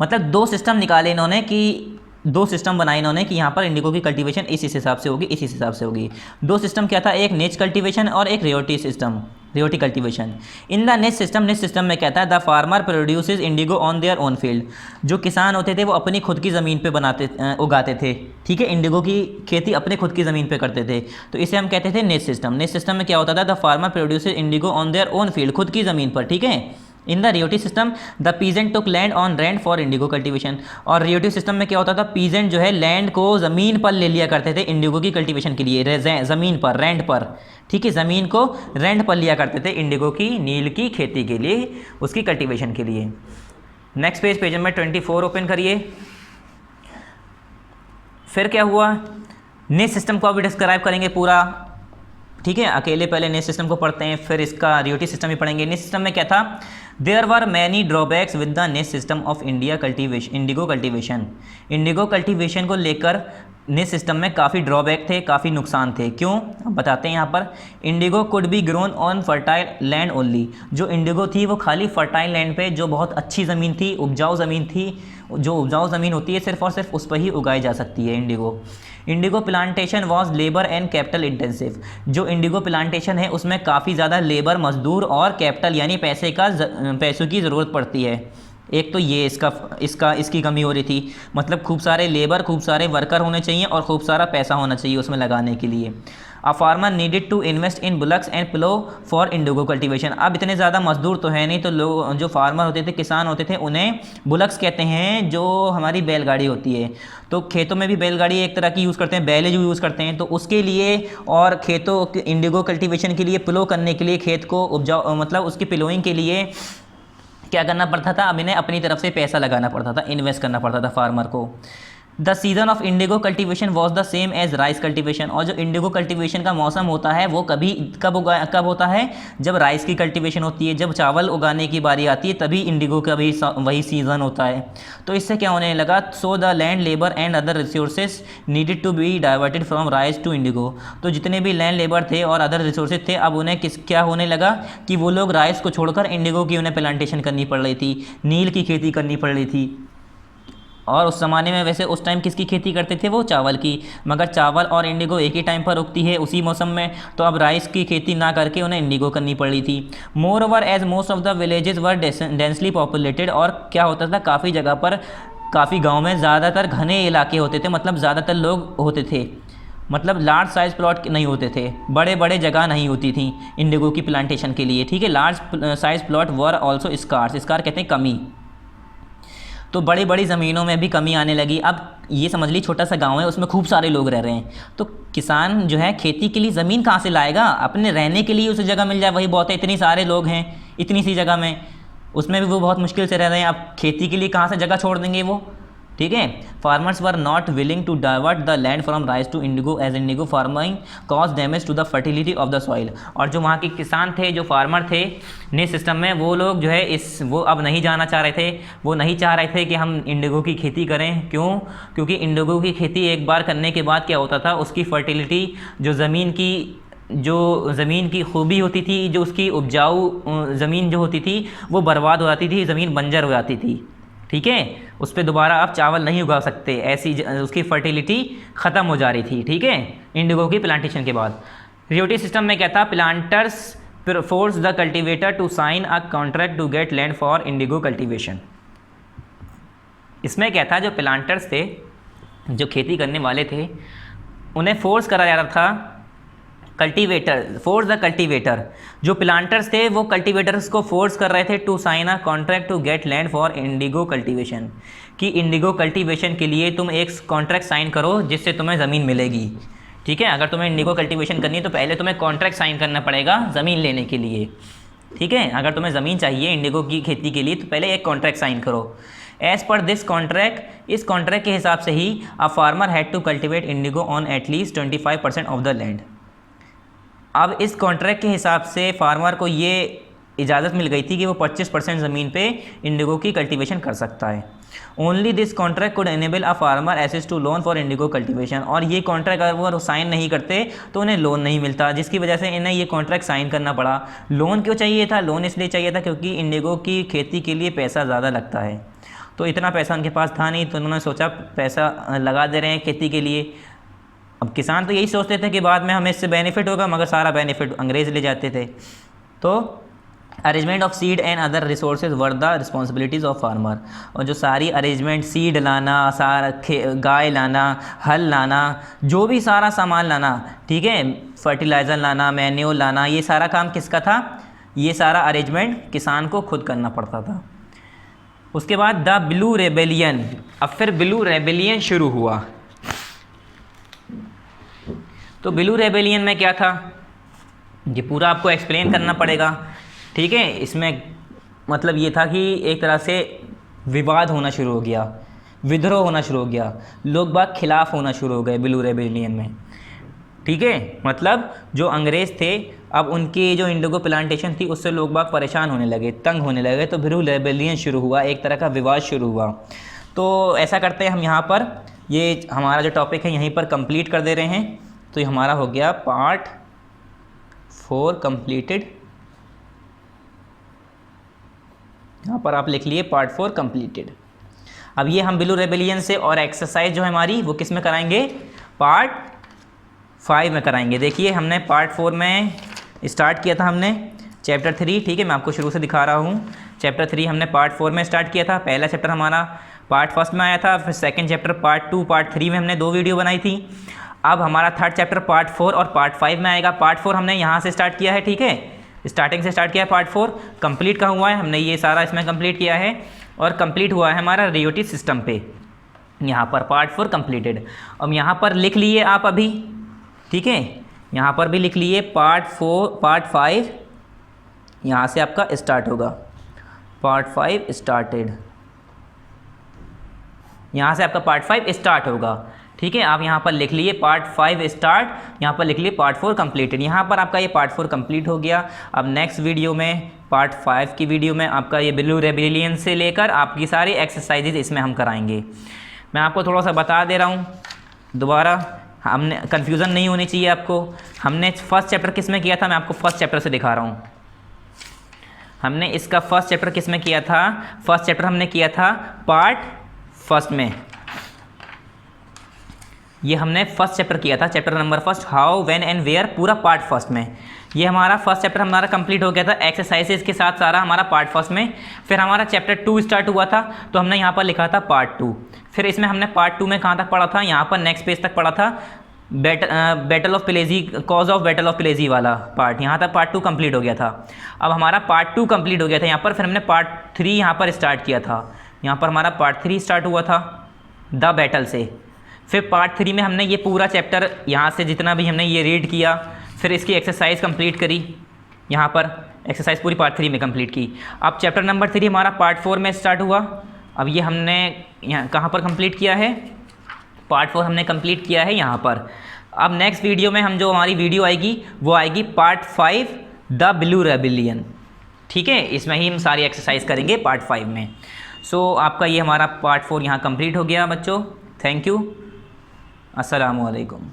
मतलब दो सिस्टम निकाले इन्होंने, कि दो सिस्टम बनाए इन्होंने कि यहाँ पर इंडिगो की कल्टीवेशन इस हिसाब से होगी, इस हिसाब से होगी। दो सिस्टम क्या था, एक निज कल्टीवेशन और एक रियोटी cultivation. In the nij system में क्या था, the farmer produces indigo on their own field. जो किसान होते थे वो अपनी खुद की ज़मीन पे उगाते थे। ठीक है, इंडिगो की खेती अपने खुद की ज़मीन पे करते थे, तो इसे हम कहते थे निज सिस्टम में क्या होता था, the farmer produces indigo on their own field, खुद की ज़मीन पर। ठीक है, in the ryoti system the peasant took land on rent for indigo cultivation. और रियोटी सिस्टम में क्या होता था, पीजेंट जो है लैंड को ज़मीन पर ले लिया करते थे इंडिगो की कल्टीवेशन के लिए, ज़मीन पर, रेंट पर। ठीक है, ज़मीन को रेंट पर लिया करते थे इंडिगो की नील की खेती के लिए, उसकी कल्टीवेशन के लिए। नेक्स्ट पेज नंबर 24 ओपन करिए। फिर क्या हुआ, निज सिस्टम को अभी डिस्क्राइब करेंगे पूरा। ठीक है, अकेले पहले निज सिस्टम को पढ़ते हैं, फिर इसका रियोटी सिस्टम भी पढ़ेंगे। निज सिस्टम में क्या था, there were many drawbacks with the nij system of indigo cultivation. Indigo cultivation को लेकर निज सिस्टम में काफ़ी ड्रॉबैक थे, काफ़ी नुकसान थे। क्यों, अब बताते हैं यहाँ पर। Indigo could be grown on fertile land only. जो इंडिगो थी वो खाली फर्टाइल लैंड पे, जो बहुत अच्छी ज़मीन थी, उपजाऊ ज़मीन थी, जो उपजाऊ ज़मीन होती है सिर्फ और सिर्फ उस पर ही उगाई जा सकती है Indigo plantation was labour and capital intensive. जो इंडिगो प्लांटेशन है उसमें काफ़ी ज़्यादा लेबर, मजदूर और कैपिटल यानी पैसों की ज़रूरत पड़ती है। एक तो ये इसकी कमी हो रही थी, मतलब खूब सारे लेबर, खूब सारे वर्कर होने चाहिए और खूब सारा पैसा होना चाहिए उसमें लगाने के लिए। A farmer needed to invest in bullocks and plough for indigo cultivation. अब इतने ज़्यादा मजदूर तो है नहीं, तो लोग जो फार्मर होते थे, किसान होते थे, उन्हें बुलक्स कहते हैं, जो हमारी बैलगाड़ी होती है। तो खेतों में भी बैलगाड़ी एक तरह की यूज़ करते हैं, बैले जो यूज़ करते हैं, तो उसके लिए और खेतों इंडिगो कल्टीवेशन के लिए प्लो करने के लिए, खेत को उपजाऊ मतलब उसकी प्लोइंग के लिए क्या करना पड़ता था, अब इन्हें अपनी तरफ से पैसा लगाना पड़ता था, इन्वेस्ट करना पड़ता था फार्मर को। The season of indigo cultivation was the same as rice cultivation. और जो इंडिगो कल्टीवेशन का मौसम होता है वो कब होता है, जब राइस की कल्टीवेशन होती है, जब चावल उगाने की बारी आती है, तभी इंडिगो का भी वही सीज़न होता है। तो इससे क्या होने लगा, so the land, labour and other resources needed to be diverted from rice to indigo. तो जितने भी लैंड, लेबर थे और अदर रिसोर्सेज थे, अब उन्हें क्या होने लगा कि वो लोग राइस को छोड़कर इंडिगो की उन्हें प्लांटेशन करनी पड़ रही थी, नील की खेती करनी पड़ रही थी। और उस ज़माने में वैसे उस टाइम किसकी खेती करते थे, वो चावल की, मगर चावल और इंडिगो एक ही टाइम पर उगती है उसी मौसम में, तो अब राइस की खेती ना करके उन्हें इंडिगो करनी पड़ रही थी। Moreover as most of the villages were densely populated. और क्या होता था, काफ़ी जगह पर, काफ़ी गाँव में ज़्यादातर घने इलाके होते थे, मतलब ज़्यादातर लोग होते थे, मतलब लार्ज साइज़ प्लॉट नहीं होते थे, बड़े बड़े जगह नहीं होती थी इंडिगो की प्लांटेशन के लिए। ठीक है, large size plot were also scarce कहते हैं कमी। तो बड़ी बड़ी ज़मीनों में भी कमी आने लगी। अब ये समझ ली छोटा सा गांव है, उसमें खूब सारे लोग रह रहे हैं, तो किसान जो है खेती के लिए ज़मीन कहाँ से लाएगा, अपने रहने के लिए उसे जगह मिल जाए वही बहुत है। इतनी सारे लोग हैं इतनी सी जगह में, उसमें भी वो बहुत मुश्किल से रह रहे हैं, अब खेती के लिए कहाँ से जगह छोड़ देंगे वो। ठीक है, farmers were not willing to divert the land from rice to indigo as indigo farming cause damage to the fertility of the soil. और जो वहाँ के किसान थे, जो फार्मर थे नए सिस्टम में, वो लोग जो है वो अब नहीं जाना चाह रहे थे, वो नहीं चाह रहे थे कि हम इंडिगो की खेती करें। क्यों, क्योंकि इंडिगो की खेती एक बार करने के बाद क्या होता था, उसकी फर्टिलिटी, जो ज़मीन की खूबी होती थी, जो उसकी उपजाऊ ज़मीन जो होती थी वो बर्बाद हो जाती थी, ज़मीन बंजर हो जाती थी। ठीक है, उस पर दोबारा आप चावल नहीं उगा सकते, ऐसी उसकी फर्टिलिटी ख़त्म हो जा रही थी। ठीक है, इंडिगो की प्लांटेशन के बाद। रियोटी सिस्टम में क्या था, planters force the cultivator to sign a contract to get land for indigo cultivation. इसमें क्या था, जो प्लांटर्स थे जो खेती करने वाले थे उन्हें फोर्स करा जा रहा था, कल्टीवेटर, फोर्स द कल्टीवेटर, जो प्लांटर्स थे वो कल्टीवेटर्स को फोर्स कर रहे थे to sign a contract to get land for indigo cultivation, कि इंडिगो कल्टीवेशन के लिए तुम एक कॉन्ट्रैक्ट साइन करो जिससे तुम्हें ज़मीन मिलेगी। ठीक है, अगर तुम्हें इंडिगो कल्टीवेशन करनी है तो पहले तुम्हें कॉन्ट्रैक्ट साइन करना पड़ेगा ज़मीन लेने के लिए। ठीक है, अगर तुम्हें ज़मीन चाहिए इंडिगो की खेती के लिए तो पहले एक कॉन्ट्रैक्ट साइन करो। एज़ पर दिस कॉन्ट्रैक्ट, इस कॉन्ट्रैक्ट के हिसाब से ही a farmer had to cultivate indigo on at least 25% of the land. अब इस कॉन्ट्रैक्ट के हिसाब से फार्मर को ये इजाज़त मिल गई थी कि वो 25% ज़मीन पे इंडिगो की कल्टीवेशन कर सकता है। Only this contract could enable a farmer access to loan for indigo cultivation, और ये कॉन्ट्रैक्ट अगर वो साइन नहीं करते तो उन्हें लोन नहीं मिलता, जिसकी वजह से इन्हें ये कॉन्ट्रैक्ट साइन करना पड़ा। लोन क्यों चाहिए था? लोन इसलिए चाहिए था क्योंकि इंडिगो की खेती के लिए पैसा ज़्यादा लगता है, तो इतना पैसा उनके पास था नहीं, तो उन्होंने सोचा पैसा लगा दे रहे हैं खेती के लिए। अब किसान तो यही सोचते थे कि बाद में हमें इससे बेनिफिट होगा, मगर सारा बेनिफिट अंग्रेज़ ले जाते थे। तो arrangement of seed and other resources were the responsibilities of farmer, और जो सारी अरेंजमेंट, सीड लाना, सारा गाय लाना, हल लाना, जो भी सारा सामान लाना, ठीक है, फर्टिलाइज़र लाना, मैन्योर लाना, ये सारा काम किसका था? ये सारा अरेंजमेंट किसान को खुद करना पड़ता था। उसके बाद द ब्लू रेबेलियन, अब फिर ब्लू रेबेलियन शुरू हुआ। तो ब्लू रेबेलियन में क्या था ये पूरा आपको एक्सप्लेन करना पड़ेगा। ठीक है, इसमें मतलब ये था कि एक तरह से विवाद होना शुरू हो गया, विद्रोह होना शुरू हो गया, लोग बाग खिलाफ होना शुरू हो गए ब्लू रेबेलियन में। ठीक है, मतलब जो अंग्रेज़ थे अब उनकी जो इंडिगो प्लांटेशन थी उससे लोग बाग परेशान होने लगे, तंग होने लगे, तो ब्लू रेबेलियन शुरू हुआ, एक तरह का विवाद शुरू हुआ। तो ऐसा करते हैं हम यहाँ पर ये हमारा जो टॉपिक है यहीं पर कंप्लीट कर दे रहे हैं। तो ये हमारा हो गया पार्ट 4 कंप्लीटेड। यहाँ पर आप लिख लिए पार्ट 4 कंप्लीटेड। अब ये हम ब्लू रेबेलियन से और एक्सरसाइज जो है हमारी वो किस में कराएंगे? पार्ट 5 में कराएंगे। देखिए हमने पार्ट 4 में स्टार्ट किया था, हमने चैप्टर 3। ठीक है, मैं आपको शुरू से दिखा रहा हूँ। चैप्टर 3 हमने पार्ट 4 में स्टार्ट किया था। पहला चैप्टर हमारा पार्ट 1 में आया था, फिर सेकंड चैप्टर पार्ट 2, पार्ट 3 में हमने 2 वीडियो बनाई थी। अब हमारा थर्ड चैप्टर पार्ट 4 और पार्ट 5 में आएगा। पार्ट 4 हमने यहाँ से स्टार्ट किया है। ठीक है, स्टार्टिंग से स्टार्ट किया है। पार्ट 4 कंप्लीट कहाँ हुआ है? हमने ये सारा इसमें कंप्लीट किया है, और कंप्लीट हुआ है हमारा रियोटिव सिस्टम पे। यहाँ पर पार्ट 4 कंप्लीटेड। अब यहाँ पर लिख लिए आप अभी, ठीक है, यहाँ पर भी लिख लिए पार्ट 5 यहाँ से आपका स्टार्ट होगा। पार्ट 5 स्टार्टेड, यहाँ से आपका पार्ट 5 स्टार्ट होगा। ठीक है, आप यहाँ पर लिख लिए पार्ट 5 स्टार्ट, यहाँ पर लिख लिए पार्ट 4 कंप्लीटेड। यहाँ पर आपका ये पार्ट 4 कंप्लीट हो गया। अब नेक्स्ट वीडियो में पार्ट 5 की वीडियो में आपका ये ब्लू रेबेलियन से लेकर आपकी सारी एक्सरसाइजेज इसमें हम कराएंगे। मैं आपको थोड़ा सा बता दे रहा हूँ दोबारा, हमने कन्फ्यूज़न नहीं होनी चाहिए आपको। हमने फर्स्ट चैप्टर किस में किया था? मैं आपको फर्स्ट चैप्टर से दिखा रहा हूँ। हमने इसका फर्स्ट चैप्टर किस में किया था? फर्स्ट चैप्टर हमने किया था पार्ट 1 में। ये हमने फर्स्ट चैप्टर किया था, chapter number 1, how, when and where, पूरा पार्ट 1 में। ये हमारा फर्स्ट चैप्टर हमारा कंप्लीट हो गया था एक्सरसाइजेस के साथ, सारा हमारा पार्ट 1 में। फिर हमारा चैप्टर 2 स्टार्ट हुआ था, तो हमने यहाँ पर लिखा था पार्ट 2। फिर इसमें हमने पार्ट 2 में कहाँ तक पढ़ा था? यहाँ पर नेक्स्ट पेज तक पढ़ा था, battle of प्लेजी, cause of battle of प्लेजी वाला पार्ट। यहाँ तक पार्ट 2 कंप्लीट हो गया था। अब हमारा पार्ट 2 कंप्लीट हो गया था यहाँ पर। फिर हमने पार्ट 3 यहाँ पर स्टार्ट किया था। यहाँ पर हमारा पार्ट 3 स्टार्ट हुआ था द बैटल से। फिर पार्ट 3 में हमने ये पूरा चैप्टर यहाँ से जितना भी हमने ये रीड किया, फिर इसकी एक्सरसाइज कंप्लीट करी। यहाँ पर एक्सरसाइज पूरी पार्ट 3 में कंप्लीट की। अब चैप्टर नंबर 3 हमारा पार्ट 4 में स्टार्ट हुआ। अब ये हमने यहाँ कहाँ पर कंप्लीट किया है? पार्ट 4 हमने कंप्लीट किया है यहाँ पर। अब नेक्स्ट वीडियो में हम जो हमारी वीडियो आएगी वो आएगी पार्ट 5 द ब्लू रेबेलियन। ठीक है, इसमें ही हम सारी एक्सरसाइज करेंगे पार्ट 5 में। सो आपका ये हमारा पार्ट 4 यहाँ कंप्लीट हो गया बच्चों। थैंक यू, अस्सलामु अलैकुम।